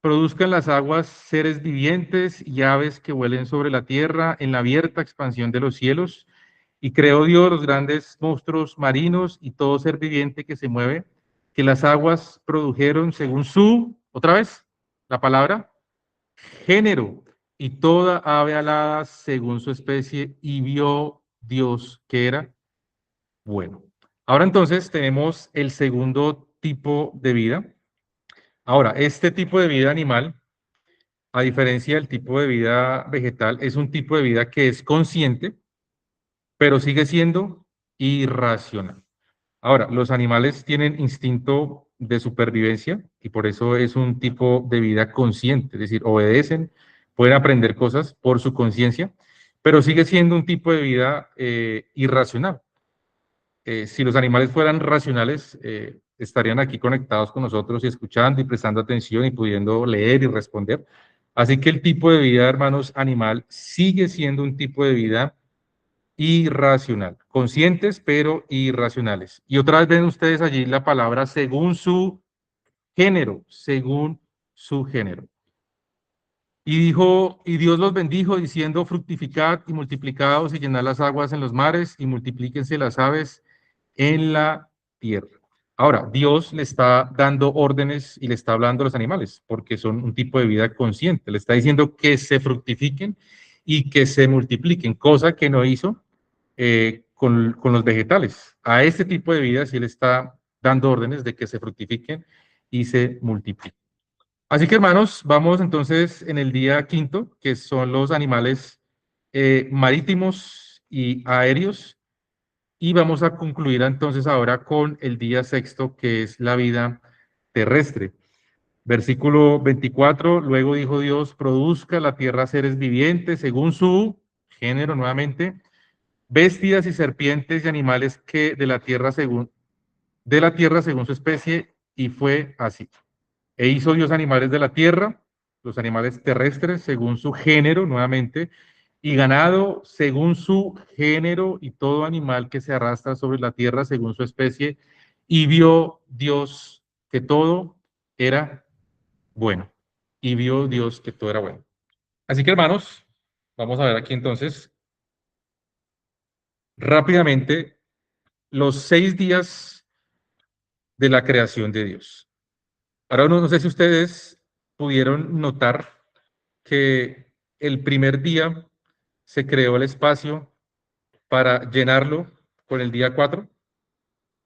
produzcan las aguas seres vivientes y aves que vuelen sobre la tierra en la abierta expansión de los cielos. Y creó Dios los grandes monstruos marinos y todo ser viviente que se mueve, que las aguas produjeron según su, otra vez, la palabra, género, y toda ave alada según su especie, y vio Dios que era bueno. Ahora entonces tenemos el segundo tipo de vida. Ahora, este tipo de vida animal, a diferencia del tipo de vida vegetal, es un tipo de vida que es consciente, pero sigue siendo irracional. Ahora, los animales tienen instinto de supervivencia y por eso es un tipo de vida consciente, es decir, obedecen, pueden aprender cosas por su conciencia, pero sigue siendo un tipo de vida irracional. Si los animales fueran racionales, estarían aquí conectados con nosotros y escuchando y prestando atención y pudiendo leer y responder. Así que el tipo de vida, hermanos, animal sigue siendo un tipo de vida irracional, conscientes pero irracionales. Y otra vez ven ustedes allí la palabra según su género, según su género. Y dijo, y Dios los bendijo diciendo, fructificad y multiplicaos y llenad las aguas en los mares y multiplíquense las aves en la tierra. Ahora, Dios le está dando órdenes y le está hablando a los animales, porque son un tipo de vida consciente. Le está diciendo que se fructifiquen y que se multipliquen, cosa que no hizo con los vegetales. A este tipo de vida sí le está dando órdenes de que se fructifiquen y se multipliquen. Así que, hermanos, vamos entonces en el día quinto, que son los animales marítimos y aéreos. Y vamos a concluir entonces ahora con el día sexto, que es la vida terrestre. Versículo 24, luego dijo Dios, produzca la tierra seres vivientes según su género nuevamente, bestias y serpientes y animales que de la tierra según su especie, y fue así. E hizo Dios animales de la tierra, los animales terrestres según su género nuevamente, y ganado según su género y todo animal que se arrastra sobre la tierra según su especie, y vio Dios que todo era bueno. Y vio Dios que todo era bueno. Así que, hermanos, vamos a ver aquí entonces rápidamente los 6 días de la creación de Dios. Ahora no sé si ustedes pudieron notar que el primer día se creó el espacio para llenarlo con el día 4.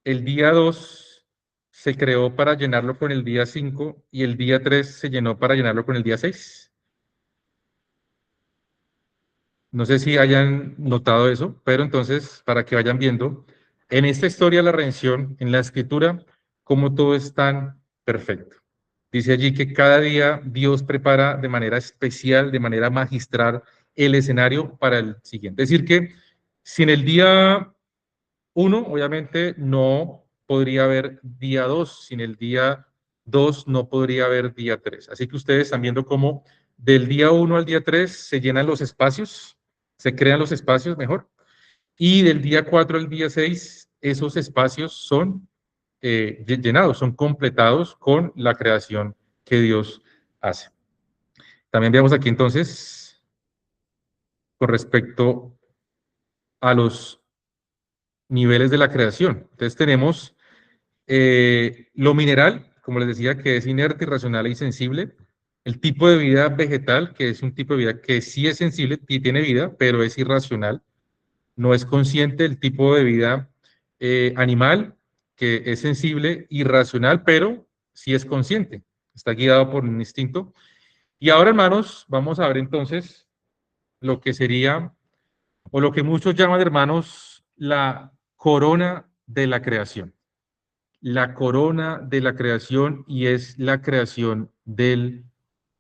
El día 2 se creó para llenarlo con el día 5 y el día 3 se llenó para llenarlo con el día 6. No sé si hayan notado eso, pero entonces, para que vayan viendo, en esta historia de la redención, en la escritura, cómo todo es tan perfecto. Dice allí que cada día Dios prepara de manera especial, de manera magistral, el escenario para el siguiente. Es decir, que si en el día 1, obviamente, no podría haber día 2, sin el día 2 no podría haber día 3. Así que ustedes están viendo cómo del día 1 al día 3 se llenan los espacios, se crean los espacios mejor, y del día 4 al día 6 esos espacios son llenados, son completados con la creación que Dios hace. También veamos aquí entonces, con respecto a los niveles de la creación. Entonces tenemos lo mineral, como les decía, que es inerte, irracional e insensible. El tipo de vida vegetal, que es un tipo de vida que sí es sensible y tiene vida, pero es irracional, no es consciente. El tipo de vida animal, que es sensible, irracional, pero sí es consciente, está guiado por un instinto. Y ahora, hermanos, vamos a ver entonces lo que sería, o lo que muchos llaman, hermanos, la corona de la creación. La corona de la creación, y es la creación del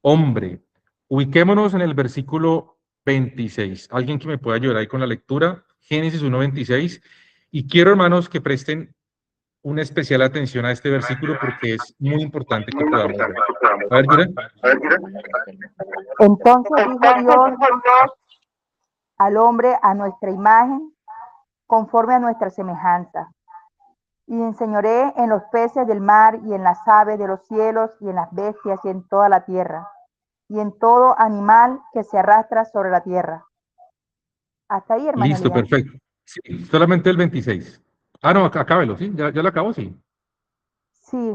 hombre. Ubiquémonos en el versículo 26. Alguien que me pueda ayudar ahí con la lectura, Génesis 1:26. Y quiero, hermanos, que presten una especial atención a este versículo porque es muy importante que podamos ver. A ver, Yura. Entonces dijo Dios al hombre a nuestra imagen, conforme a nuestra semejanza. Y enseñoré en los peces del mar y en las aves de los cielos y en las bestias y en toda la tierra y en todo animal que se arrastra sobre la tierra. Hasta ahí, hermano. Listo, Elías. perfecto. Sí, solamente el 26. Ah, no, acábelo, ¿sí? ¿Ya lo acabo? Sí. Sí.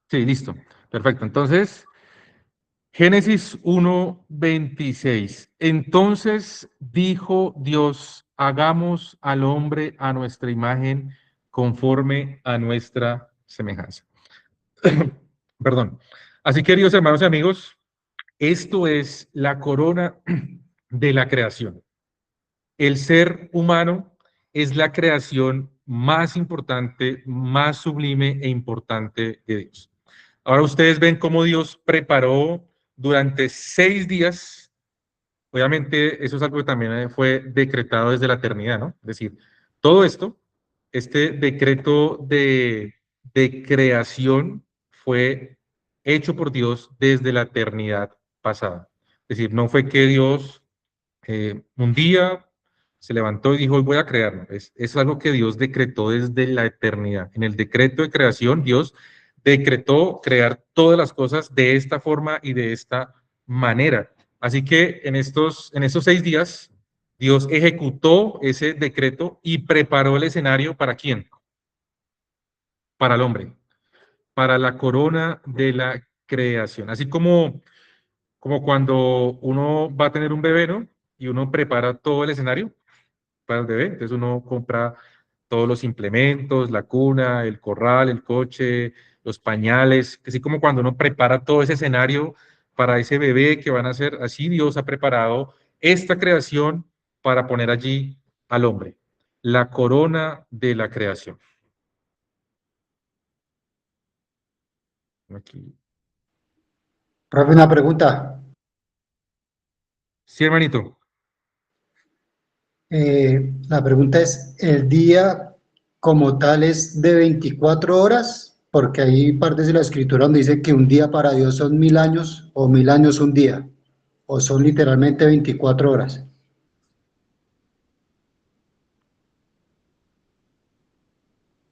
Sí, listo. Perfecto. Entonces, Génesis 1:26. Entonces dijo Dios, hagamos al hombre a nuestra imagen, conforme a nuestra semejanza. Perdón. Así, queridos hermanos y amigos, esto es la corona de la creación. El ser humano es la creación más importante, más sublime e importante de Dios. Ahora ustedes ven cómo Dios preparó durante 6 días. Obviamente eso es algo que también fue decretado desde la eternidad, ¿no? Es decir, todo esto, este decreto de creación fue hecho por Dios desde la eternidad pasada. Es decir, no fue que Dios un día se levantó y dijo, hoy voy a crear. ¿No? Es algo que Dios decretó desde la eternidad. En el decreto de creación, Dios decretó crear todas las cosas de esta forma y de esta manera. Así que en estos 6 días, Dios ejecutó ese decreto y preparó el escenario ¿para quién? Para el hombre, para la corona de la creación. Así como cuando uno va a tener un bebé, ¿no? Y uno prepara todo el escenario para el bebé. Entonces uno compra todos los implementos, la cuna, el corral, el coche, los pañales, así como cuando uno prepara todo ese escenario para ese bebé que van a hacer, así Dios ha preparado esta creación para poner allí al hombre, la corona de la creación. Aquí. Profe, una pregunta. Sí, hermanito. La pregunta es, ¿el día como tal es de 24 horas? Porque hay partes de la escritura donde dice que un día para Dios son 1000 años o 1000 años un día, o son literalmente 24 horas.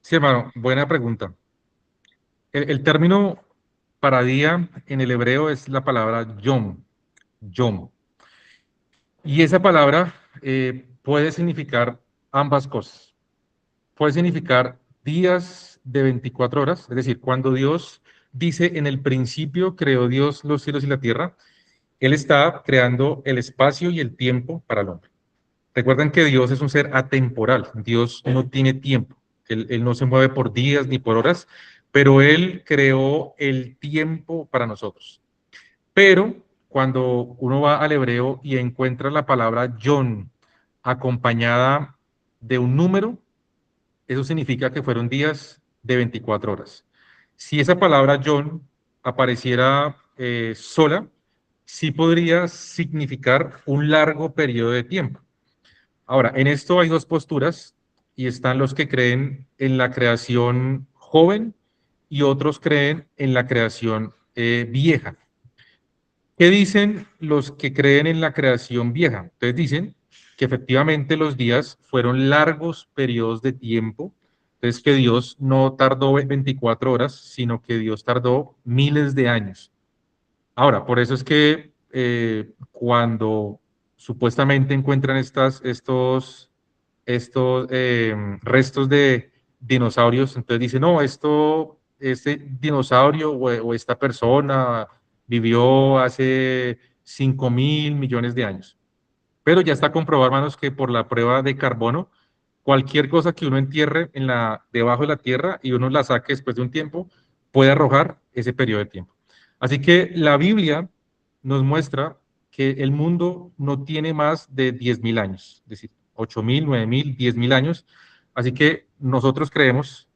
Sí, hermano, buena pregunta. El término para día en el hebreo es la palabra yom, yom. Y esa palabra puede significar ambas cosas. puede significar días de 24 horas, es decir, cuando Dios dice en el principio creó Dios los cielos y la tierra, Él está creando el espacio y el tiempo para el hombre. Recuerden que Dios es un ser atemporal, Dios no tiene tiempo, él no se mueve por días ni por horas, pero Él creó el tiempo para nosotros. Pero cuando uno va al hebreo y encuentra la palabra Yom acompañada de un número, eso significa que fueron días de 24 horas. Si esa palabra Yom apareciera sola, sí podría significar un largo periodo de tiempo. Ahora, en esto hay dos posturas y están los que creen en la creación joven y otros creen en la creación vieja. ¿Qué dicen los que creen en la creación vieja? Entonces dicen que efectivamente los días fueron largos periodos de tiempo, entonces que Dios no tardó 24 horas, sino que Dios tardó miles de años. Ahora, por eso es que cuando supuestamente encuentran estos restos de dinosaurios, entonces dicen, no, este dinosaurio o esta persona vivió hace 5.000 millones de años. Pero ya está comprobado, hermanos, que por la prueba de carbono, cualquier cosa que uno entierre debajo de la tierra y uno la saque después de un tiempo, puede arrojar ese periodo de tiempo. Así que la Biblia nos muestra que el mundo no tiene más de 10.000 años, es decir, 8.000, 9.000, 10.000 años. Así que nosotros creemos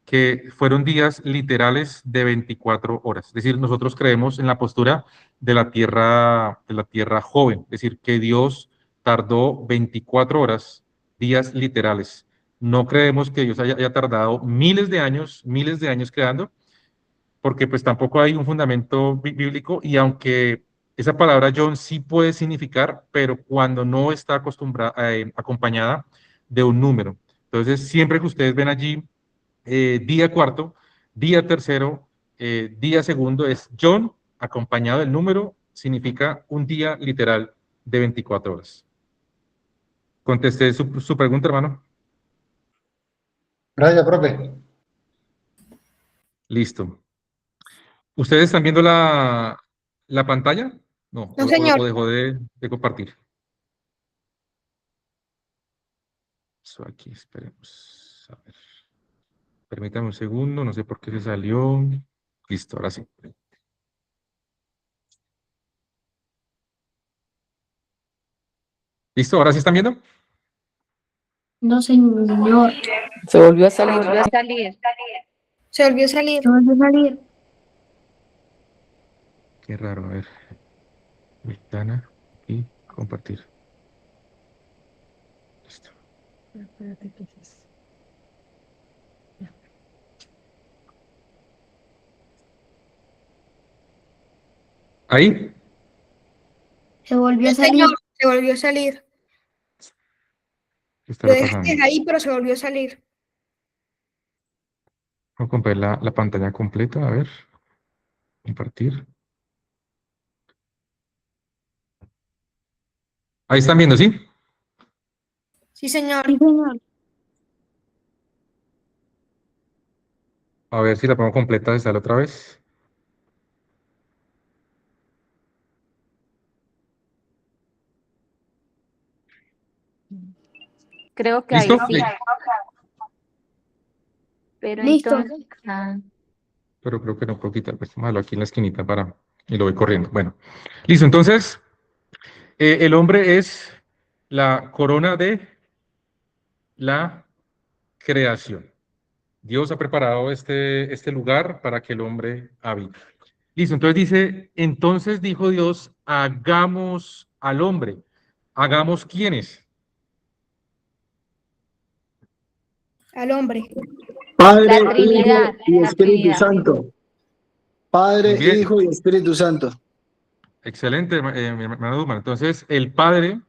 que fueron días literales de 24 horas. Es decir, nosotros creemos en la postura de la tierra joven, es decir, que Dios tardó 24 horas, días literales. No creemos que Dios haya tardado miles de años creando, porque pues tampoco hay un fundamento bíblico, y aunque esa palabra John sí puede significar, pero cuando no está acompañada de un número. Entonces, siempre que ustedes ven allí día cuarto, día tercero, día segundo, es John acompañado del número, significa un día literal de 24 horas. Contesté su pregunta, hermano. Gracias, profe. Listo. ¿Ustedes están viendo la pantalla? No, No, señor. o dejó de compartir. Eso aquí, esperemos. A ver. Permítame un segundo, no sé por qué se salió. Listo, ahora sí. ¿Listo? ¿Ahora sí están viendo? No, señor. Se volvió a salir. Se volvió a salir. No volvió a salir. Qué raro, a ver. Ventana y compartir. Listo. ¿Ahí? Se volvió a Sí, salir. señor, se volvió a salir. ¿Qué Lo estará dejaste pasando? ahí, pero se volvió a salir. Voy a comprar la pantalla completa, a ver. Compartir. Ahí están viendo, ¿sí? Sí, señor. Sí, señor. A ver si la pongo completa, sale otra vez. Creo que ¿Listo? ahí sí. Pero Listo. entonces, Pero creo que no puedo quitar, pues malo aquí en la esquinita y lo voy corriendo. Bueno, listo. Entonces, el hombre es la corona de la creación. Dios ha preparado este lugar para que el hombre habite. Listo, entonces dice, entonces dijo Dios, hagamos al hombre. ¿Hagamos quiénes? Al hombre. Padre, la Trinidad, Hijo y la Espíritu Trinidad. Santo. Muy Padre, bien, Hijo y Espíritu Santo. excelente, mi hermano Duman. Entonces, el Padre,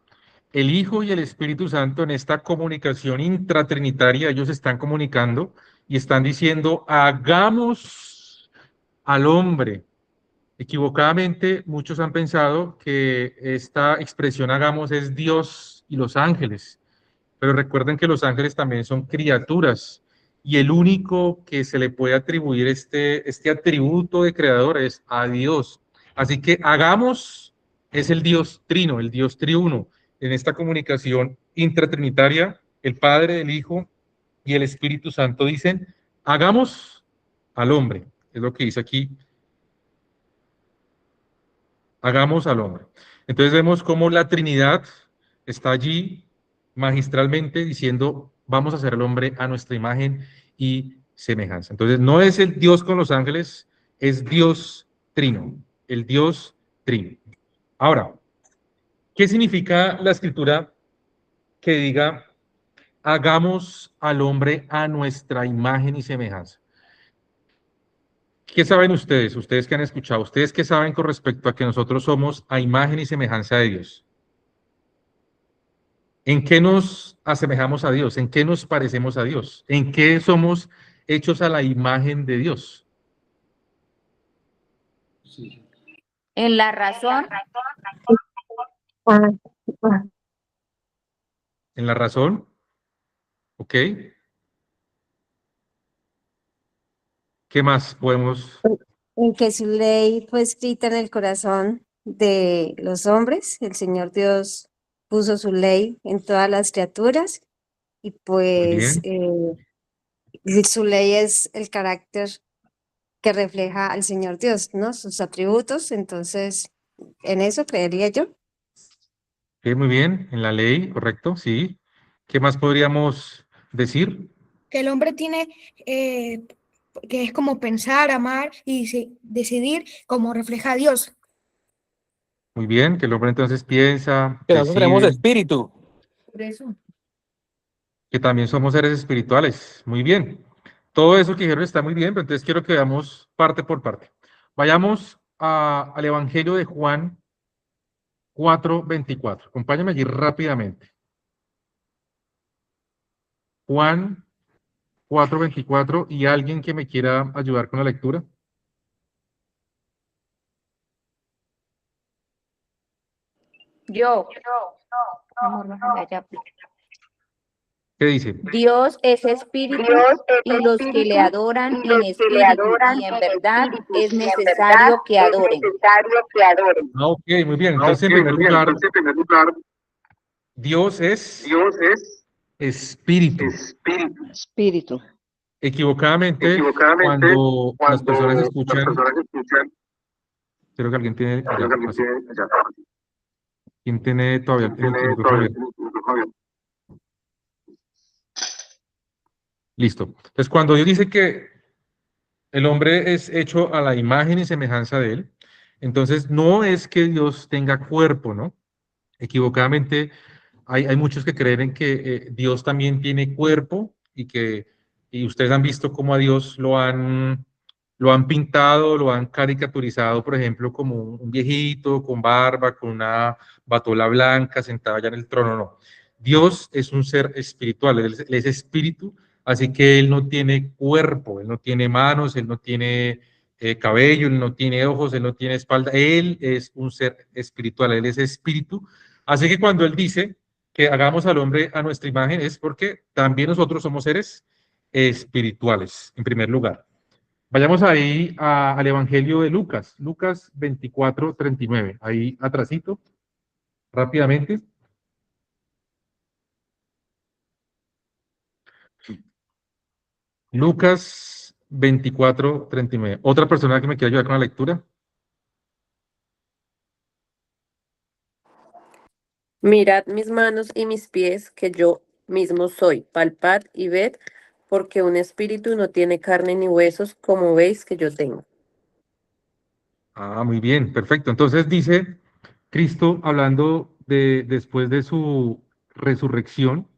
el Hijo y el Espíritu Santo en esta comunicación intratrinitaria, ellos están comunicando y están diciendo, hagamos al hombre. Equivocadamente, muchos han pensado que esta expresión hagamos es Dios y los ángeles, pero recuerden que los ángeles también son criaturas y el único que se le puede atribuir este atributo de creador es a Dios. Así que hagamos es el Dios trino, el Dios triuno, en esta comunicación intratrinitaria, el Padre, el Hijo y el Espíritu Santo dicen, hagamos al hombre, es lo que dice aquí, hagamos al hombre. Entonces vemos cómo la Trinidad está allí magistralmente diciendo, vamos a hacer al hombre a nuestra imagen y semejanza. Entonces no es el Dios con los ángeles, es Dios trino, el Dios trino. Ahora, ¿qué significa la escritura que diga, hagamos al hombre a nuestra imagen y semejanza? ¿Qué saben ustedes? Ustedes que han escuchado, ¿ustedes qué saben con respecto a que nosotros somos a imagen y semejanza de Dios? ¿En qué nos asemejamos a Dios? ¿En qué nos parecemos a Dios? ¿En qué somos hechos a la imagen de Dios? En la razón, ¿En la razón? ¿Ok? ¿Qué más podemos? En que su ley fue escrita en el corazón de los hombres. El Señor Dios puso su ley en todas las criaturas y Muy pues bien. su ley es el carácter que refleja al Señor Dios, ¿no? Sus atributos. Entonces, en eso creería yo. Ok, muy bien. En la ley, correcto, sí. ¿Qué más podríamos decir? Que el hombre tiene, que es como pensar, amar y decidir como refleja a Dios. Muy bien, que el hombre entonces piensa, Que nosotros tenemos decide, espíritu. Por eso. que también somos seres espirituales. Muy bien. Todo eso que dijeron está muy bien, pero entonces quiero que veamos parte por parte. Vayamos al Evangelio de Juan 4:24. Acompáñame allí rápidamente. Juan 4:24 y alguien que me quiera ayudar con la lectura. yo, amor, bájale allá. ¿Qué dice? Dios es espíritu y los que le adoran en espíritu y en verdad es necesario que adoren. Ah, ok, muy bien. Entonces, en primer lugar, Dios es espíritu. Espíritu. Equivocadamente, cuando las personas escuchan, creo que alguien tiene allá. Así. ¿Quién tiene todavía el micrófono abierto? Listo. Entonces, cuando Dios dice que el hombre es hecho a la imagen y semejanza de él, entonces no es que Dios tenga cuerpo, ¿no? Equivocadamente, hay muchos que creen en que Dios también tiene cuerpo y ustedes han visto cómo a Dios lo han pintado, lo han caricaturizado, por ejemplo, como un viejito con barba, con una batola blanca, sentado allá en el trono. No. Dios es un ser espiritual, él es espíritu, así que Él no tiene cuerpo, Él no tiene manos, Él no tiene cabello, Él no tiene ojos, Él no tiene espalda, Él es un ser espiritual, Él es espíritu. Así que cuando Él dice que hagamos al hombre a nuestra imagen es porque también nosotros somos seres espirituales, en primer lugar. Vayamos ahí al Evangelio de Lucas, Lucas 24:39, ahí atrasito, rápidamente. Lucas 24:39. ¿Otra persona que me quiera ayudar con la lectura? Mirad mis manos y mis pies, que yo mismo soy. Palpad y ved, porque un espíritu no tiene carne ni huesos, como veis que yo tengo. Ah, muy bien, perfecto. Entonces dice Cristo, hablando de después de su resurrección,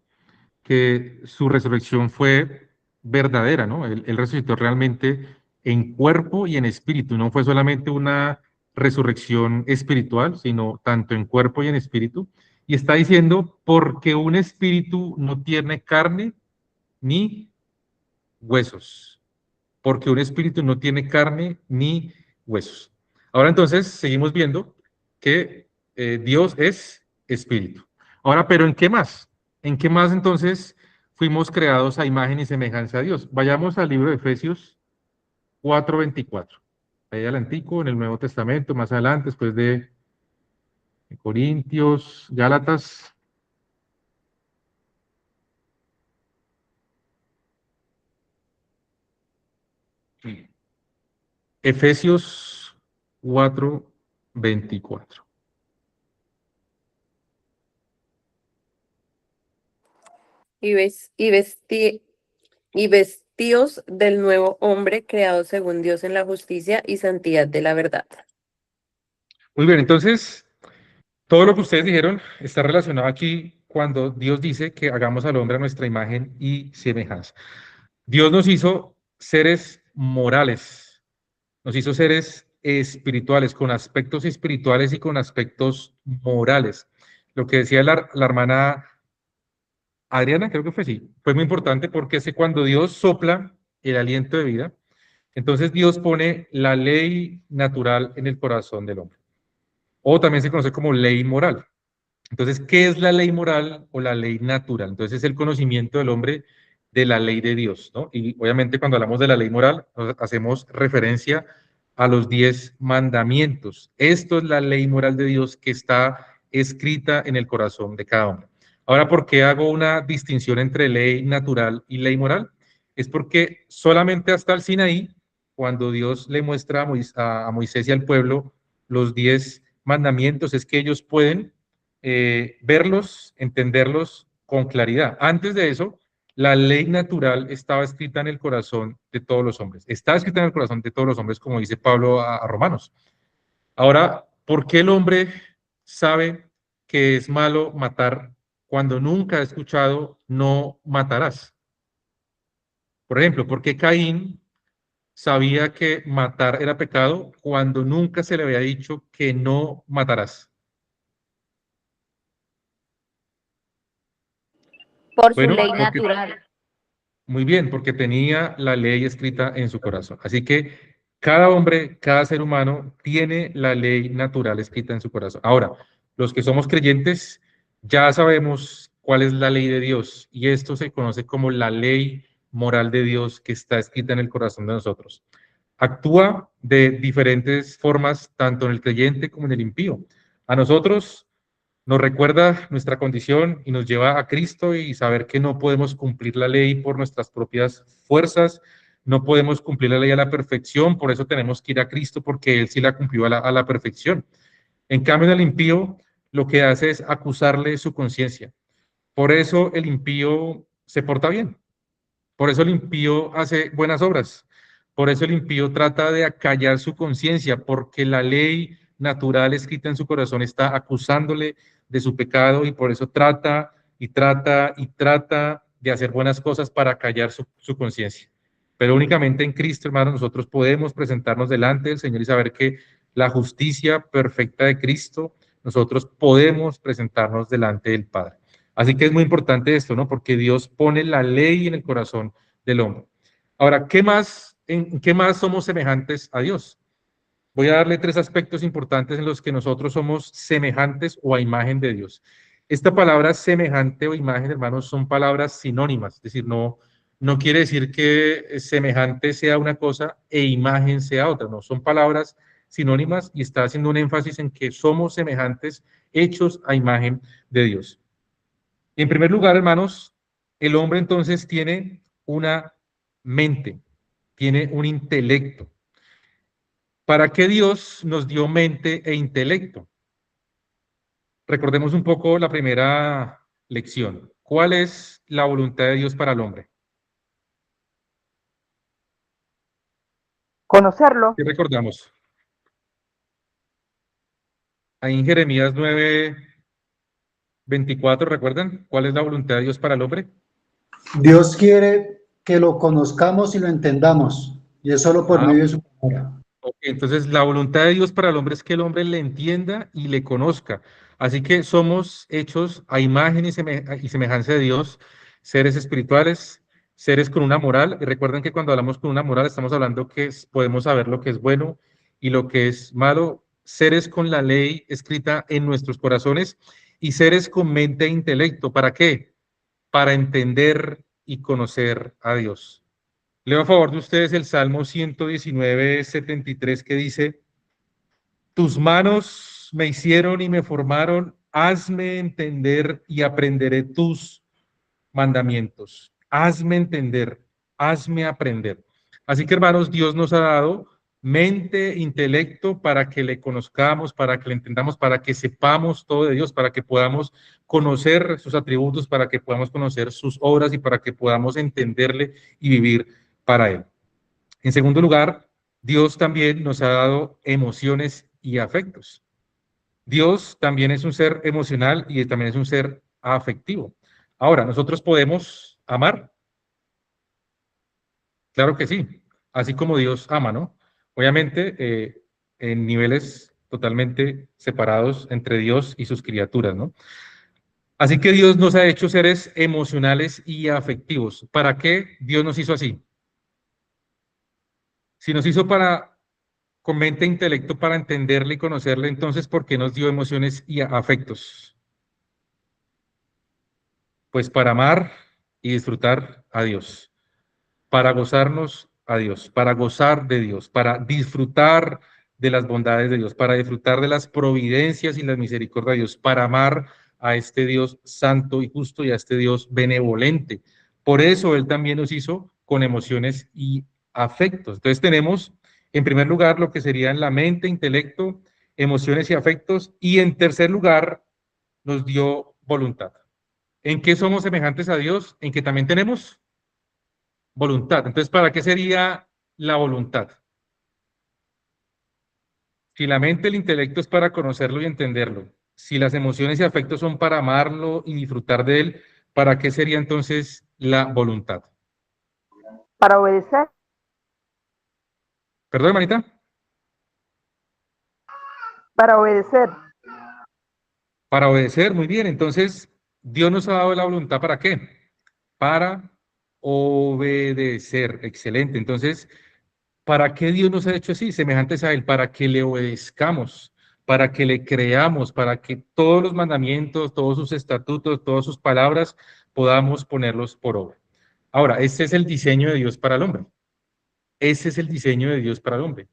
que su resurrección fue verdadera, ¿no? Él resucitó realmente en cuerpo y en espíritu, no fue solamente una resurrección espiritual, sino tanto en cuerpo y en espíritu. Y está diciendo, porque un espíritu no tiene carne ni huesos, porque un espíritu no tiene carne ni huesos. Ahora entonces seguimos viendo que Dios es espíritu. Ahora, ¿pero en qué más? ¿En qué más entonces fuimos creados a imagen y semejanza de Dios? Vayamos al libro de Efesios 4:24. Ahí adelantico, en el Nuevo Testamento, más adelante, después de Corintios, Gálatas. Efesios 4:24. Y vestíos del nuevo hombre creado según Dios en la justicia y santidad de la verdad. Muy bien, entonces, todo lo que ustedes dijeron está relacionado aquí cuando Dios dice que hagamos al hombre a nuestra imagen y semejanza. Dios nos hizo seres morales, nos hizo seres espirituales, con aspectos espirituales y con aspectos morales. Lo que decía la hermana Adriana, creo que fue sí, fue muy importante porque es que cuando Dios sopla el aliento de vida, entonces Dios pone la ley natural en el corazón del hombre. O también se conoce como ley moral. Entonces, ¿qué es la ley moral o la ley natural? Entonces, es el conocimiento del hombre de la ley de Dios, ¿no? Y obviamente cuando hablamos de la ley moral, hacemos referencia a los 10 mandamientos. Esto es la ley moral de Dios que está escrita en el corazón de cada hombre. Ahora, ¿por qué hago una distinción entre ley natural y ley moral? Es porque solamente hasta el Sinaí, cuando Dios le muestra a Moisés y al pueblo los 10 mandamientos, es que ellos pueden verlos, entenderlos con claridad. Antes de eso, la ley natural estaba escrita en el corazón de todos los hombres. Está escrita en el corazón de todos los hombres, como dice Pablo a Romanos. Ahora, ¿por qué el hombre sabe que es malo matar cuando nunca ha escuchado no matarás? Por ejemplo, ¿por qué Caín sabía que matar era pecado cuando nunca se le había dicho que no matarás? Por su Bueno, ley porque, natural. muy bien, porque tenía la ley escrita en su corazón. Así que cada hombre, cada ser humano tiene la ley natural escrita en su corazón. Ahora, los que somos creyentes ya sabemos cuál es la ley de Dios y esto se conoce como la ley moral de Dios que está escrita en el corazón de nosotros. Actúa de diferentes formas, tanto en el creyente como en el impío. A nosotros nos recuerda nuestra condición y nos lleva a Cristo y saber que no podemos cumplir la ley por nuestras propias fuerzas, no podemos cumplir la ley a la perfección, por eso tenemos que ir a Cristo porque Él sí la cumplió a la perfección. En cambio, en el impío lo que hace es acusarle su conciencia. Por eso el impío se porta bien, por eso el impío hace buenas obras, por eso el impío trata de acallar su conciencia, porque la ley natural escrita en su corazón está acusándole de su pecado y por eso trata y trata y trata de hacer buenas cosas para callar su conciencia. Pero únicamente en Cristo, hermanos, nosotros podemos presentarnos delante del Señor y saber que la justicia perfecta de Cristo, nosotros podemos presentarnos delante del Padre. Así que es muy importante esto, ¿no? Porque Dios pone la ley en el corazón del hombre. Ahora, ¿en qué más somos semejantes a Dios? Voy a darle 3 aspectos importantes en los que nosotros somos semejantes o a imagen de Dios. Esta palabra semejante o imagen, hermanos, son palabras sinónimas, es decir, no quiere decir que semejante sea una cosa e imagen sea otra, no, son palabras sinónimas y está haciendo un énfasis en que somos semejantes, hechos a imagen de Dios. En primer lugar, hermanos, el hombre entonces tiene una mente, tiene un intelecto. ¿Para qué Dios nos dio mente e intelecto? Recordemos un poco la primera lección. ¿Cuál es la voluntad de Dios para el hombre? Conocerlo. ¿Qué recordamos? Ahí en Jeremías 9:24, ¿recuerdan? ¿Cuál es la voluntad de Dios para el hombre? Dios quiere que lo conozcamos y lo entendamos, y es solo por medio de su palabra. Ok, entonces la voluntad de Dios para el hombre es que el hombre le entienda y le conozca. Así que somos hechos a imagen y semejanza de Dios, seres espirituales, seres con una moral. Y recuerden que cuando hablamos con una moral estamos hablando que podemos saber lo que es bueno y lo que es malo. Seres con la ley escrita en nuestros corazones y seres con mente e intelecto. ¿Para qué? para entender y conocer a Dios. Leo a favor de ustedes el Salmo 119, 73, que dice: tus manos me hicieron y me formaron, hazme entender y aprenderé tus mandamientos. Hazme entender, hazme aprender. Así que, hermanos, Dios nos ha dado mente, intelecto para que le conozcamos, para que le entendamos, para que sepamos todo de Dios, para que podamos conocer sus atributos, para que podamos conocer sus obras y para que podamos entenderle y vivir para él. En segundo lugar, Dios también nos ha dado emociones y afectos. Dios también es un ser emocional y también es un ser afectivo. Ahora, ¿nosotros podemos amar? Claro que sí, así como Dios ama, ¿no? Obviamente, en niveles totalmente separados entre Dios y sus criaturas, ¿no? Así que Dios nos ha hecho seres emocionales y afectivos. ¿Para qué Dios nos hizo así? Si nos hizo con mente e intelecto para entenderle y conocerle, entonces, ¿por qué nos dio emociones y afectos? Pues para amar y disfrutar a Dios, para gozarnos a Dios, para gozar de Dios, para disfrutar de las bondades de Dios, para disfrutar de las providencias y las misericordias de Dios, para amar a este Dios santo y justo y a este Dios benevolente. Por eso Él también nos hizo con emociones y afectos. Entonces tenemos, en primer lugar, lo que serían la mente, intelecto, emociones y afectos, y en tercer lugar, nos dio voluntad. ¿En qué somos semejantes a Dios? En que también tenemos voluntad. Entonces, ¿para qué sería la voluntad? Si la mente, el intelecto es para conocerlo y entenderlo, si las emociones y afectos son para amarlo y disfrutar de él, ¿para qué sería entonces la voluntad? Para obedecer. ¿Perdón, hermanita? Para obedecer. Para obedecer, muy bien. Entonces, Dios nos ha dado la voluntad, ¿para qué? Para obedecer. Excelente. Entonces, ¿para qué Dios nos ha hecho así, semejantes a Él? Para que le obedezcamos, para que le creamos, para que todos los mandamientos, todos sus estatutos, todas sus palabras, podamos ponerlos por obra. Ahora, ese es el diseño de Dios para el hombre. Ese es el diseño de Dios para el hombre.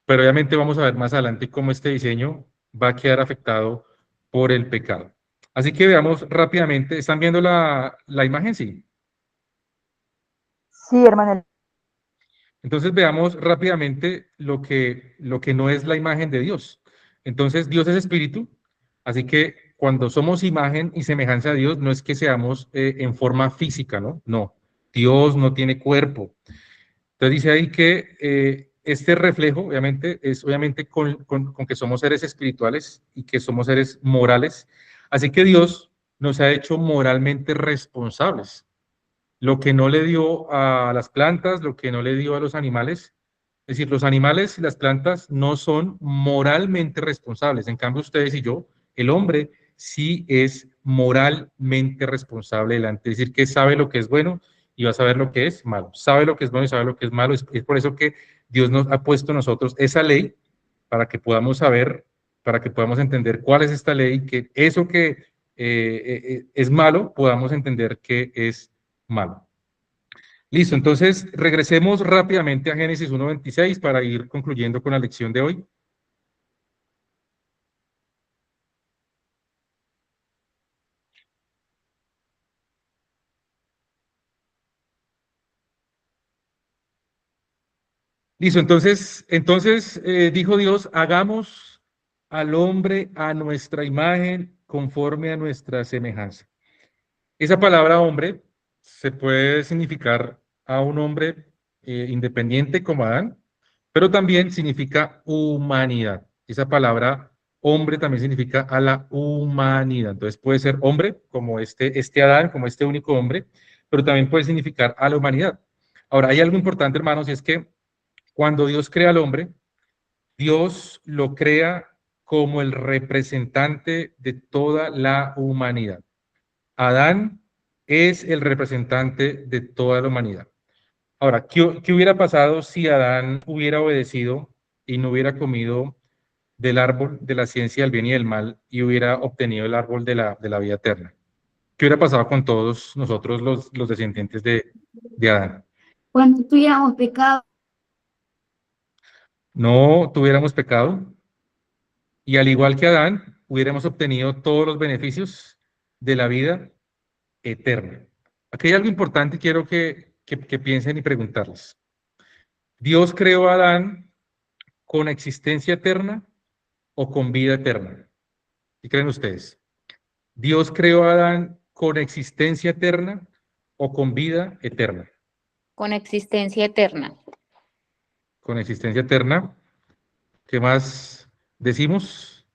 Pero obviamente vamos a ver más adelante cómo este diseño va a quedar afectado por el pecado. Así que veamos rápidamente. ¿Están viendo la imagen? Sí. Sí, hermano. Entonces veamos rápidamente lo que no es la imagen de Dios. Entonces Dios es espíritu, así que cuando somos imagen y semejanza a Dios, no es que seamos en forma física, ¿no? No, Dios no tiene cuerpo. Entonces dice ahí que este reflejo, obviamente, es obviamente con que somos seres espirituales y que somos seres morales. Así que Dios nos ha hecho moralmente responsables. Lo que no le dio a las plantas, lo que no le dio a los animales. Es decir, los animales y las plantas no son moralmente responsables. En cambio, ustedes y yo, el hombre, sí es moralmente responsable delante. Es decir, que sabe lo que es bueno y va a saber lo que es malo. Sabe lo que es bueno y sabe lo que es malo. Es por eso que Dios nos ha puesto a nosotros esa ley para que podamos saber, para que podamos entender cuál es esta ley, que eso que es malo, podamos entender que es malo. Listo, entonces regresemos rápidamente a Génesis 1:26 para ir concluyendo con la lección de hoy. Listo, entonces dijo Dios, hagamos al hombre a nuestra imagen, conforme a nuestra semejanza. Esa palabra hombre se puede significar a un hombre independiente como Adán, pero también significa humanidad. Esa palabra hombre también significa a la humanidad. Entonces puede ser hombre como este Adán, como este único hombre, pero también puede significar a la humanidad. Ahora, hay algo importante, hermanos, y es que cuando Dios crea al hombre, Dios lo crea como el representante de toda la humanidad. Adán es el representante de toda la humanidad. Ahora, ¿qué hubiera pasado si Adán hubiera obedecido y no hubiera comido del árbol de la ciencia del bien y del mal y hubiera obtenido el árbol de la vida eterna? ¿Qué ¿qué hubiera pasado con todos nosotros los descendientes de Adán? Cuando tuviéramos pecado, No tuviéramos pecado y al igual que Adán, hubiéramos obtenido todos los beneficios de la vida eterna. Aquí hay algo importante y quiero que piensen y preguntarles. ¿Dios creó a Adán con existencia eterna o con vida eterna? ¿Qué creen ustedes? ¿Dios creó a Adán con existencia eterna o con vida eterna? Con existencia eterna. Con existencia eterna. ¿Qué más decimos?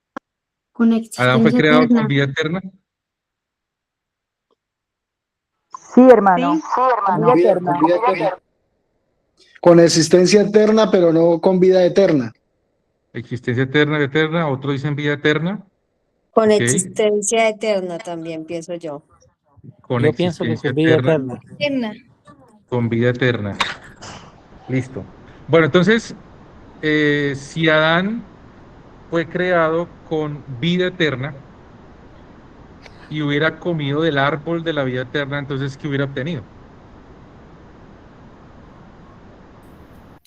con ¿Adán fue existencia creado con eterna. vida eterna? Sí, hermano. Sí, Con vida eterna. Con existencia eterna, pero no con vida eterna. Existencia eterna, eterna. Otros dicen vida eterna. Con Ok. existencia eterna también, pienso yo. Con Yo pienso que existencia con vida eterna. eterna. Eterna. Con vida eterna. Listo. Bueno, entonces, si Adán fue creado con vida eterna y hubiera comido del árbol de la vida eterna, entonces, ¿qué hubiera obtenido?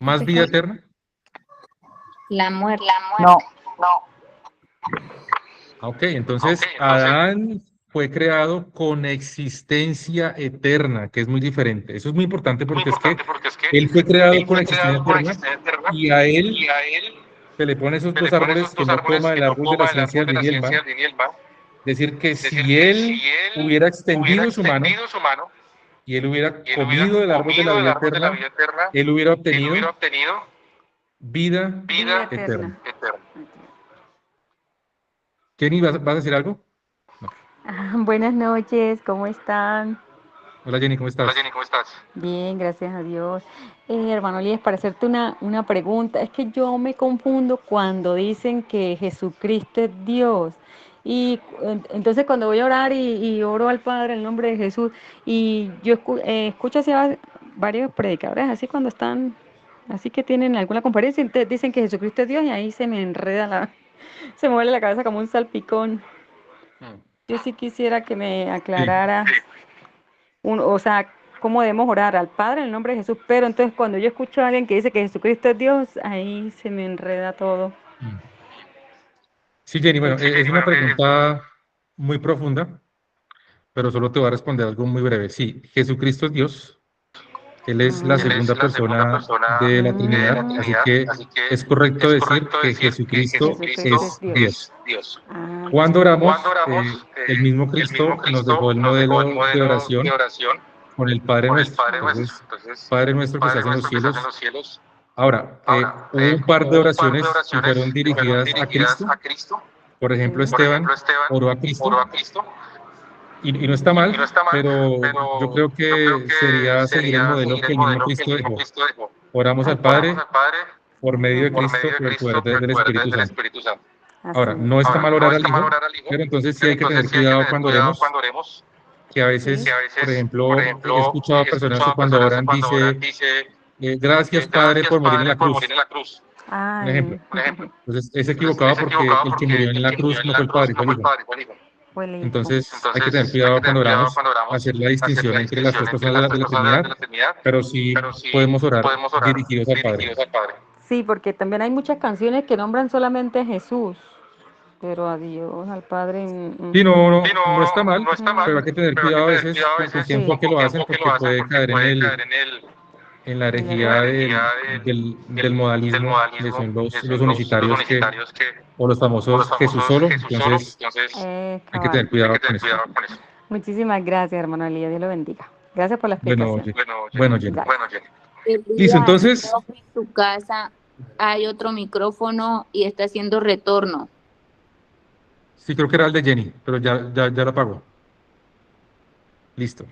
¿Más vida eterna? La muerte. No. Ok, entonces Adán fue creado con existencia eterna, que es muy diferente. Eso es muy importante porque es que él fue creado con existencia eterna y a él se le ponen esos dos árboles que no coma el árbol de la ciencia del bien y el mal. Es decir, que si él hubiera extendido su mano y él hubiera comido del árbol de la vida eterna, él hubiera obtenido vida eterna. Kenny, ¿vas a decir algo? Buenas noches, ¿cómo están? Hola Jenny, ¿cómo estás? Bien, gracias a Dios. Hermano Elías, para hacerte una pregunta, es que yo me confundo cuando dicen que Jesucristo es Dios. Y entonces cuando voy a orar y oro al Padre en el nombre de Jesús, y yo escucho así a varios predicadores así cuando están, así que tienen alguna conferencia, entonces dicen que Jesucristo es Dios y ahí se me enreda se me vuelve la cabeza como un salpicón. Yo sí quisiera que me aclarara, o sea, cómo debemos orar al Padre en el nombre de Jesús, pero entonces cuando yo escucho a alguien que dice que Jesucristo es Dios, ahí se me enreda todo. Sí, Jenny, bueno, es una pregunta muy profunda, pero solo te voy a responder algo muy breve. Sí, Jesucristo es Dios, Él es la segunda persona de la Trinidad, así que es correcto decir que Jesucristo es Dios. Cuando oramos, el mismo Cristo nos dejó el modelo de oración con el Padre Nuestro. Entonces, Padre Nuestro que estás en los cielos. Ahora, hubo un par de oraciones que fueron dirigidas a Cristo. Por ejemplo, Esteban oró a Cristo. Y no está mal, pero yo creo que sería seguir el modelo que el mismo Cristo dejó. Oramos al Padre por medio de Cristo, por el poder del Espíritu Santo. Ahora, no está mal orar al Hijo, pero entonces sí hay que tener cuidado cuando oremos, que a veces, por ejemplo, he escuchado a personas que cuando oran dice, gracias Padre por morir en la cruz. Un ejemplo. Entonces es equivocado porque el que murió en la cruz no fue el Padre, fue el Hijo. Entonces hay que tener cuidado cuando oramos, hacer la distinción entre las tres personas de la Trinidad, pero sí podemos orar dirigidos al Padre. Sí, porque también hay muchas canciones que nombran solamente a Jesús, pero a Dios, al Padre. Sí, no está mal, pero hay que tener cuidado a veces con qué enfoque lo hacen, porque puede caer en la herejía del modalismo, que son los unicitarios o los famosos Jesús solo, entonces hay que tener cuidado con eso. Muchísimas gracias, hermano Elías, Dios lo bendiga. Gracias por la explicación. Bueno, Jenny. Elías, Listo, entonces. creo que en tu casa hay otro micrófono y está haciendo retorno. Sí, creo que era el de Jenny, pero ya lo apagó. Listo.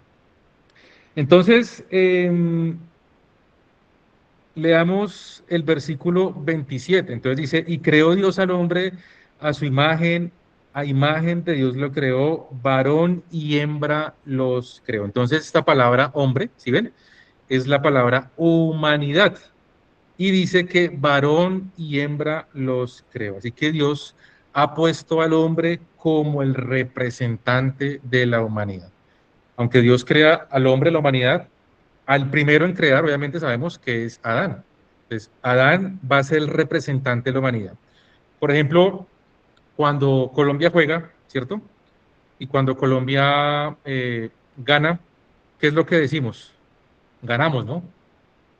Entonces, leamos el versículo 27. Entonces dice, y creó Dios al hombre a su imagen, a imagen de Dios lo creó, varón y hembra los creó. Entonces esta palabra hombre, ¿sí ven? Es la palabra humanidad. Y dice que varón y hembra los creó. Así que Dios ha puesto al hombre como el representante de la humanidad. Aunque Dios crea al hombre, la humanidad, al primero en crear, obviamente sabemos que es Adán. Entonces, Adán va a ser el representante de la humanidad. Por ejemplo, cuando Colombia juega, ¿cierto? Y cuando Colombia gana, ¿qué es lo que decimos? Ganamos, ¿no?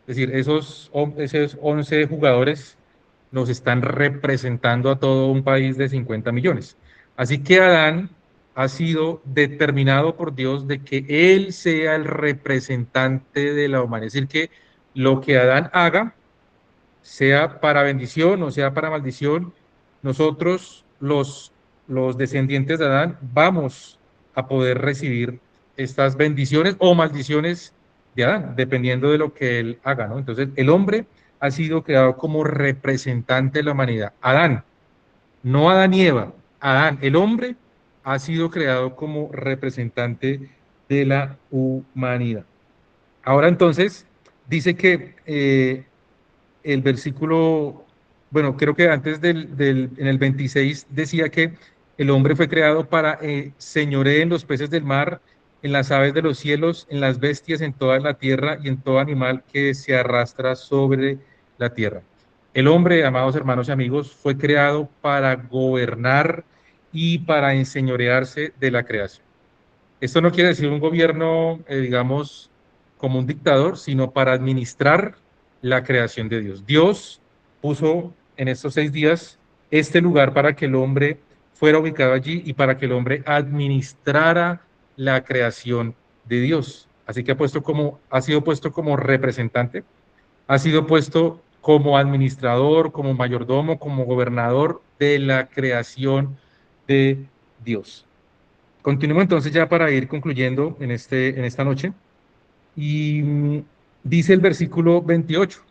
Es decir, esos 11 jugadores nos están representando a todo un país de 50 millones. Así que Adán ha sido determinado por Dios de que él sea el representante de la humanidad. Es decir, que lo que Adán haga, sea para bendición o sea para maldición, nosotros, los descendientes de Adán, vamos a poder recibir estas bendiciones o maldiciones de Adán, dependiendo de lo que él haga, ¿no? Entonces, el hombre ha sido creado como representante de la humanidad. Adán, no Adán y Eva, Adán, el hombre, ha sido creado como representante de la humanidad. Ahora entonces, dice que el versículo, bueno, creo que antes en el 26 decía que el hombre fue creado para señoree en los peces del mar, en las aves de los cielos, en las bestias, en toda la tierra y en todo animal que se arrastra sobre la tierra. El hombre, amados hermanos y amigos, fue creado para gobernar y para enseñorearse de la creación. Esto no quiere decir un gobierno, digamos, como un dictador, sino para administrar la creación de Dios. Dios puso en estos 6 días este lugar para que el hombre fuera ubicado allí y para que el hombre administrara la creación de Dios. Así que ha sido puesto como representante, ha sido puesto como administrador, como mayordomo, como gobernador de la creación de Dios. Continuemos entonces ya para ir concluyendo en esta noche. Y dice el versículo 28,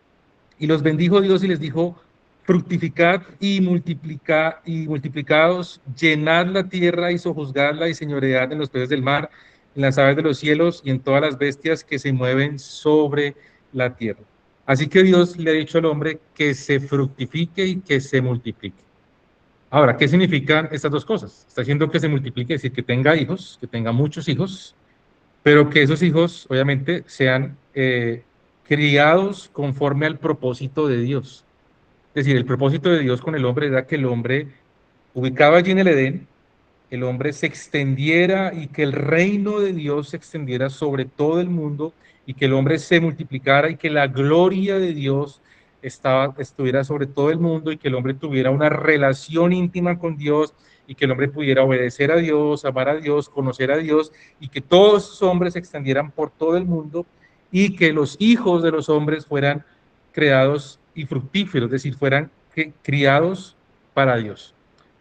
y los bendijo Dios y les dijo, fructificad y multiplicados, llenad la tierra y sojuzgadla y señoread en los peces del mar, en las aves de los cielos y en todas las bestias que se mueven sobre la tierra. Así que Dios le ha dicho al hombre que se fructifique y que se multiplique. Ahora, ¿qué significan estas dos cosas? Está diciendo que se multiplique, es decir, que tenga hijos, que tenga muchos hijos, pero que esos hijos, obviamente, sean criados conforme al propósito de Dios. Es decir, el propósito de Dios con el hombre era que el hombre, ubicado allí en el Edén, el hombre se extendiera y que el reino de Dios se extendiera sobre todo el mundo y que el hombre se multiplicara y que la gloria de Dios estuviera sobre todo el mundo y que el hombre tuviera una relación íntima con Dios y que el hombre pudiera obedecer a Dios, amar a Dios, conocer a Dios y que todos esos hombres se extendieran por todo el mundo y que los hijos de los hombres fueran creados y fructíferos, es decir, fueran criados para Dios.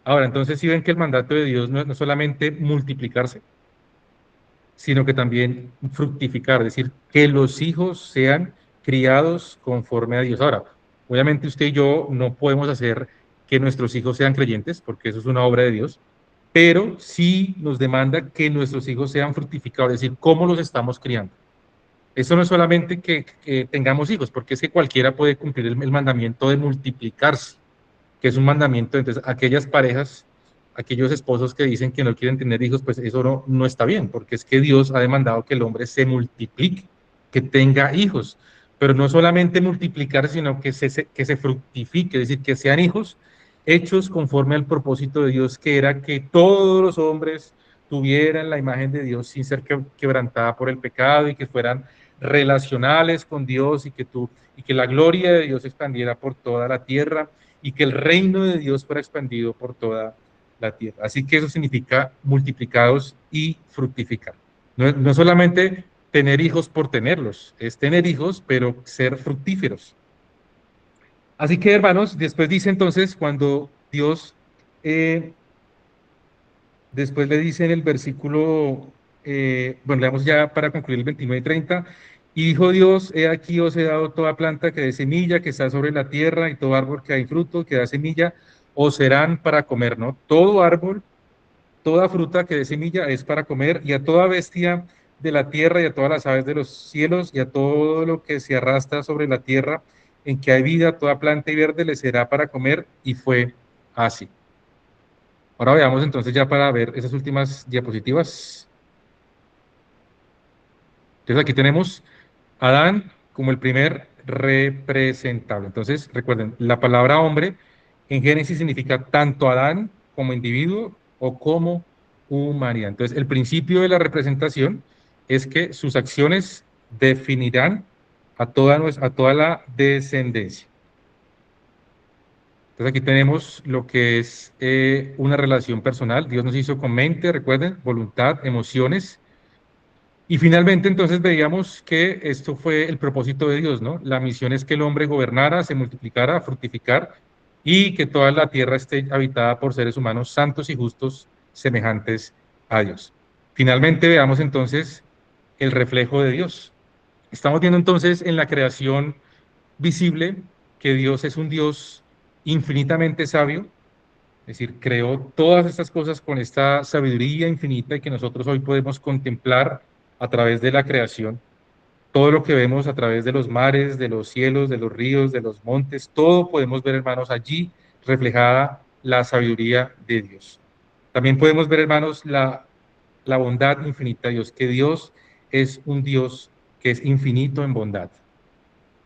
Ahora, entonces sí ven que el mandato de Dios no es solamente multiplicarse, sino que también fructificar, es decir, que los hijos sean criados conforme a Dios. Ahora, obviamente usted y yo no podemos hacer que nuestros hijos sean creyentes, porque eso es una obra de Dios, pero sí nos demanda que nuestros hijos sean fructificados, es decir, cómo los estamos criando. Eso no es solamente que tengamos hijos, porque es que cualquiera puede cumplir el mandamiento de multiplicarse, que es un mandamiento. Entonces, aquellas parejas, aquellos esposos que dicen que no quieren tener hijos, pues eso no está bien, porque es que Dios ha demandado que el hombre se multiplique, que tenga hijos, pero no solamente multiplicar, sino que se fructifique, es decir, que sean hijos hechos conforme al propósito de Dios, que era que todos los hombres tuvieran la imagen de Dios sin ser quebrantada por el pecado y que fueran relacionales con Dios y que la gloria de Dios se expandiera por toda la tierra y que el reino de Dios fuera expandido por toda la tierra. Así que eso significa multiplicados y fructificar. No solamente tener hijos por tenerlos, es tener hijos, pero ser fructíferos. Así que, hermanos, después dice entonces, cuando Dios, después le dice en el versículo, bueno, leamos ya para concluir el 29 y 30, y dijo Dios, he aquí os he dado toda planta que dé semilla, que está sobre la tierra, y todo árbol que hay fruto, que da semilla, os serán para comer, ¿no? Todo árbol, toda fruta que dé semilla es para comer, y a toda bestia de la tierra, y a todas las aves de los cielos, y a todo lo que se arrastra sobre la tierra, en que hay vida, toda planta y verde le será para comer, y fue así. Ahora veamos entonces ya para ver esas últimas diapositivas. Entonces aquí tenemos Adán como el primer representable. Entonces, recuerden, la palabra hombre en Génesis significa tanto Adán como individuo o como humanidad. Entonces, el principio de la representación es que sus acciones definirán a toda la descendencia. Entonces aquí tenemos lo que es una relación personal. Dios nos hizo con mente, recuerden, voluntad, emociones. Y finalmente entonces veíamos que esto fue el propósito de Dios, ¿no? La misión es que el hombre gobernara, se multiplicara, fructificar y que toda la tierra esté habitada por seres humanos santos y justos, semejantes a Dios. Finalmente veamos entonces el reflejo de Dios. Estamos viendo entonces en la creación visible que Dios es un Dios infinitamente sabio, es decir, creó todas estas cosas con esta sabiduría infinita y que nosotros hoy podemos contemplar a través de la creación. Todo lo que vemos a través de los mares, de los cielos, de los ríos, de los montes, todo podemos ver, hermanos, allí reflejada la sabiduría de Dios. También podemos ver, hermanos, la bondad infinita de Dios, que Dios es un Dios que es infinito en bondad.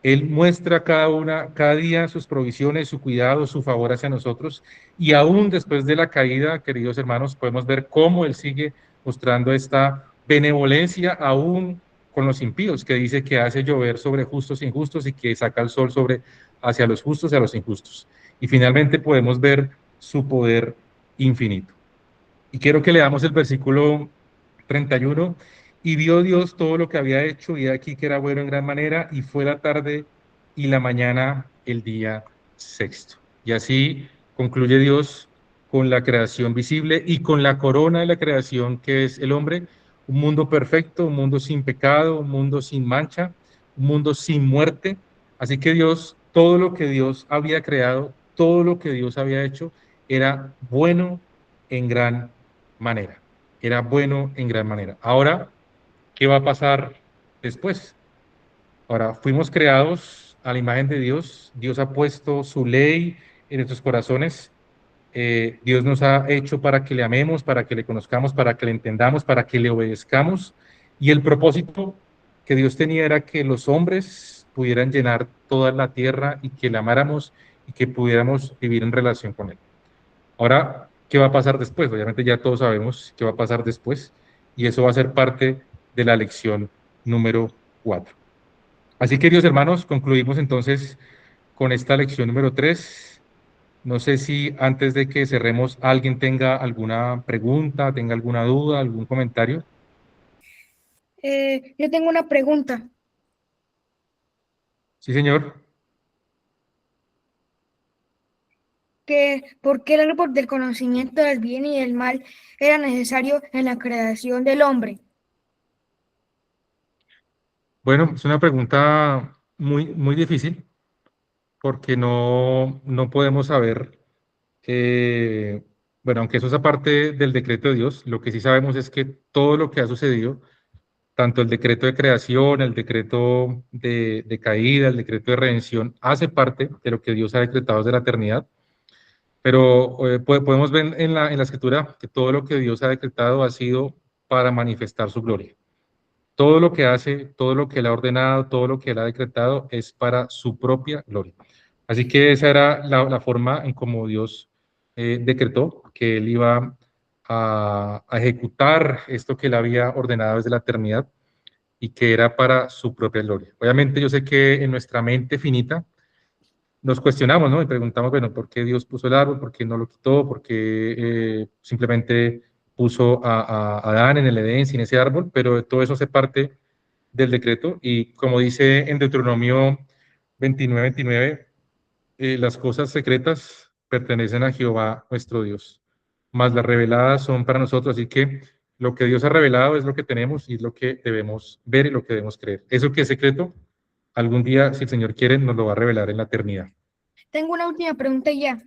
Él muestra cada día sus provisiones, su cuidado, su favor hacia nosotros, y aún después de la caída, queridos hermanos, podemos ver cómo Él sigue mostrando esta benevolencia aún con los impíos, que dice que hace llover sobre justos e injustos y que saca el sol hacia los justos y a los injustos. Y finalmente podemos ver su poder infinito. Y quiero que leamos el versículo 31. Y vio Dios todo lo que había hecho, y aquí que era bueno en gran manera, y fue la tarde y la mañana el día sexto. Y así concluye Dios con la creación visible y con la corona de la creación que es el hombre, un mundo perfecto, un mundo sin pecado, un mundo sin mancha, un mundo sin muerte. Así que Dios, todo lo que Dios había creado, todo lo que Dios había hecho, era bueno en gran manera. Era bueno en gran manera. Ahora, ¿qué va a pasar después? Ahora, fuimos creados a la imagen de Dios. Dios ha puesto su ley en nuestros corazones. Dios nos ha hecho para que le amemos, para que le conozcamos, para que le entendamos, para que le obedezcamos. Y el propósito que Dios tenía era que los hombres pudieran llenar toda la tierra y que le amáramos y que pudiéramos vivir en relación con Él. Ahora, ¿qué va a pasar después? Obviamente ya todos sabemos qué va a pasar después, y eso va a ser parte de la lección número 4. Así, queridos hermanos, concluimos entonces con esta lección número 3. No sé si antes de que cerremos alguien tenga alguna pregunta, tenga alguna duda, algún comentario. Yo tengo una pregunta. Sí, señor. ¿Por qué el árbol del conocimiento del bien y del mal era necesario en la creación del hombre? Bueno, es una pregunta muy, muy difícil porque no podemos saber. Bueno, aunque eso es aparte del decreto de Dios, lo que sí sabemos es que todo lo que ha sucedido, tanto el decreto de creación, el decreto de caída, el decreto de redención, hace parte de lo que Dios ha decretado desde la eternidad. Pero podemos ver en la Escritura que todo lo que Dios ha decretado ha sido para manifestar su gloria. Todo lo que hace, todo lo que Él ha ordenado, todo lo que Él ha decretado es para su propia gloria. Así que esa era la forma en cómo Dios decretó que Él iba a ejecutar esto que Él había ordenado desde la eternidad y que era para su propia gloria. Obviamente yo sé que en nuestra mente finita nos cuestionamos, ¿no? Y preguntamos, bueno, ¿por qué Dios puso el árbol? ¿Por qué no lo quitó? ¿Por qué simplemente puso a Adán en el Edén sin ese árbol? Pero todo eso hace parte del decreto, y como dice en Deuteronomio 29:29, las cosas secretas pertenecen a Jehová nuestro Dios, mas las reveladas son para nosotros. Así que lo que Dios ha revelado es lo que tenemos y es lo que debemos ver y lo que debemos creer. Eso que es secreto, algún día, si el Señor quiere, nos lo va a revelar en la eternidad. Tengo una última pregunta ya.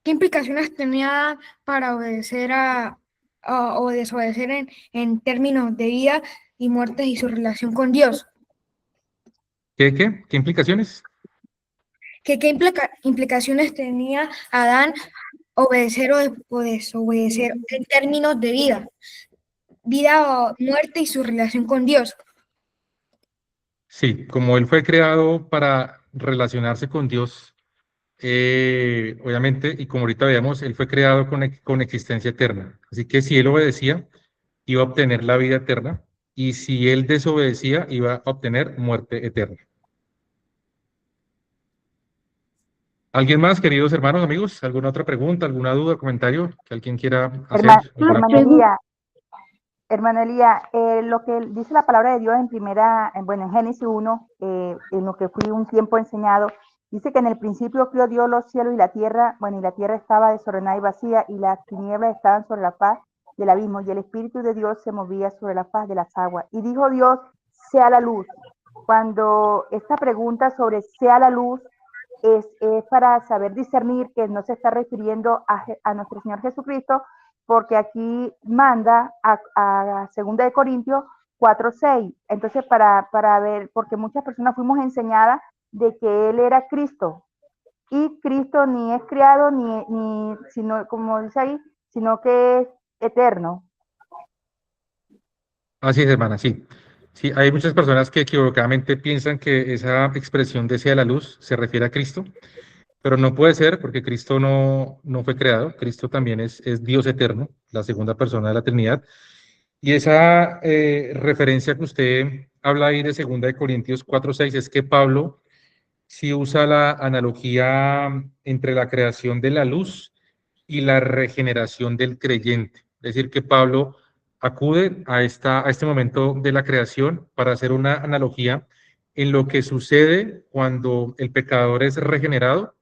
¿Qué implicaciones tenía para obedecer o desobedecer en términos de vida y muerte y su relación con Dios? ¿Qué implicaciones? ¿Qué implicaciones tenía Adán obedecer o desobedecer en términos de vida? vida o muerte y su relación con Dios. Sí, como él fue creado para relacionarse con Dios, obviamente, y como ahorita veamos, él fue creado con existencia eterna. Así que si él obedecía, iba a obtener la vida eterna, y si él desobedecía, iba a obtener muerte eterna. ¿Alguien más, queridos hermanos, amigos? ¿Alguna otra pregunta, alguna duda, comentario que alguien quiera hacer? Hermano Elías, lo que dice la palabra de Dios en Génesis 1, en lo que fui un tiempo enseñado, dice que en el principio creó Dios los cielos y la tierra, y la tierra estaba desordenada y vacía, y las tinieblas estaban sobre la faz del abismo, y el Espíritu de Dios se movía sobre la faz de las aguas. Y dijo Dios, sea la luz. Cuando esta pregunta sobre sea la luz es para saber discernir que no se está refiriendo a nuestro Señor Jesucristo, porque aquí manda a 2 de Corintios 4:6. Entonces, para ver, porque muchas personas fuimos enseñadas de que Él era Cristo, y Cristo ni es creado, ni sino, como dice ahí, sino que es eterno. Así es, hermana, sí. Sí, hay muchas personas que equivocadamente piensan que esa expresión de sea la luz se refiere a Cristo, pero no puede ser porque Cristo no fue creado. Cristo también es Dios eterno, la segunda persona de la Trinidad. Y esa referencia que usted habla ahí de 2 de Corintios 4:6 es que Pablo sí usa la analogía entre la creación de la luz y la regeneración del creyente. Es decir, que Pablo acude a este momento de la creación para hacer una analogía en lo que sucede cuando el pecador es regenerado,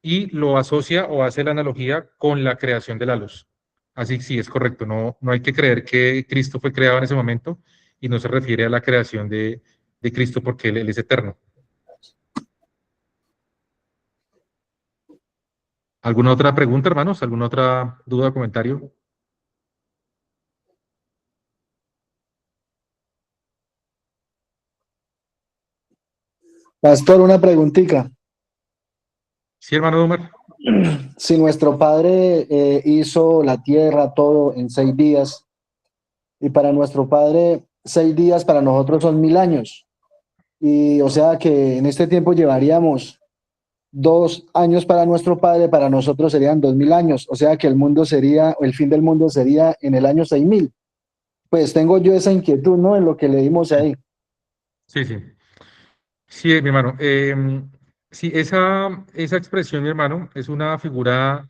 y lo asocia o hace la analogía con la creación de la luz. Así sí, es correcto, no hay que creer que Cristo fue creado en ese momento y no se refiere a la creación de Cristo porque él es eterno. ¿Alguna otra pregunta, hermanos? ¿Alguna otra duda o comentario? Pastor, una preguntita. Sí, hermano Omar. Si nuestro Padre hizo la tierra, todo en 6 días, y para nuestro Padre 6 días para nosotros son 1000 años, y o sea que en este tiempo llevaríamos 2 años para nuestro Padre, para nosotros serían 2000 años, o sea que el fin del mundo sería en el año 6000. Pues tengo yo esa inquietud, ¿no? En lo que leímos ahí. Sí. Sí, mi hermano. Sí, esa expresión, mi hermano, es una figura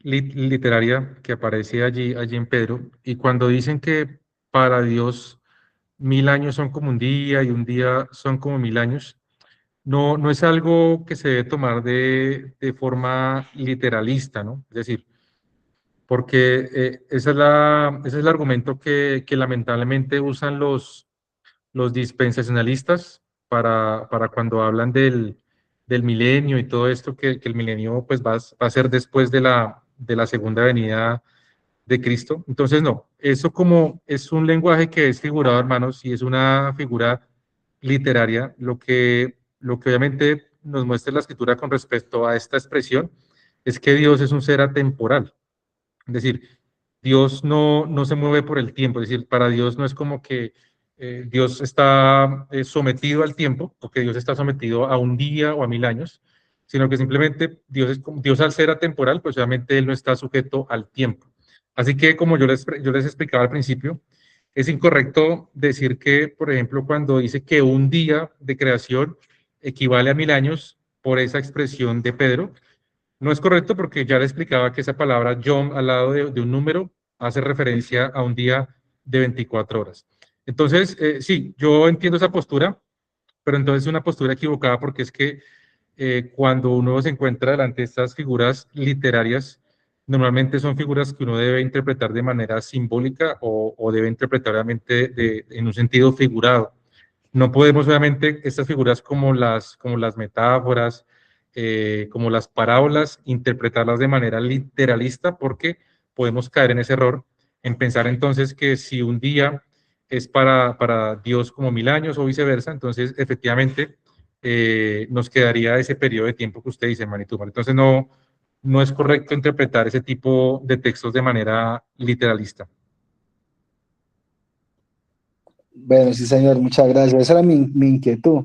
literaria que aparece allí en Pedro, y cuando dicen que para Dios 1000 años son como un día y un día son como 1000 años, no es algo que se debe tomar de forma literalista, ¿no? Es decir, porque ese es el argumento que lamentablemente usan los dispensacionalistas para cuando hablan del milenio y todo esto, que el milenio pues va a ser después de la segunda venida de Cristo. Entonces, no, eso como es un lenguaje que es figurado, hermanos, y es una figura literaria, lo que obviamente nos muestra la escritura con respecto a esta expresión es que Dios es un ser atemporal. Es decir, Dios no se mueve por el tiempo, es decir, para Dios no es como que Dios está sometido al tiempo, porque Dios está sometido a un día o a 1000 años, sino que simplemente Dios al ser atemporal, pues obviamente Él no está sujeto al tiempo. Así que como yo les explicaba al principio, es incorrecto decir que, por ejemplo, cuando dice que un día de creación equivale a 1000 años por esa expresión de Pedro, no es correcto porque ya le explicaba que esa palabra Yom al lado de un número hace referencia a un día de 24 horas. Entonces, sí, yo entiendo esa postura, pero entonces es una postura equivocada porque es que cuando uno se encuentra delante de estas figuras literarias, normalmente son figuras que uno debe interpretar de manera simbólica o debe interpretar obviamente en un sentido figurado. No podemos obviamente estas figuras como las metáforas, como las parábolas, interpretarlas de manera literalista, porque podemos caer en ese error en pensar entonces que si un día es para Dios como 1000 años o viceversa, entonces efectivamente nos quedaría ese periodo de tiempo que usted dice, Manitú. Entonces no es correcto interpretar ese tipo de textos de manera literalista. Bueno, sí, señor, muchas gracias. Esa era mi inquietud.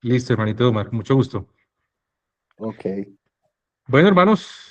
Listo, hermanito Omar, mucho gusto. Ok. Bueno, hermanos,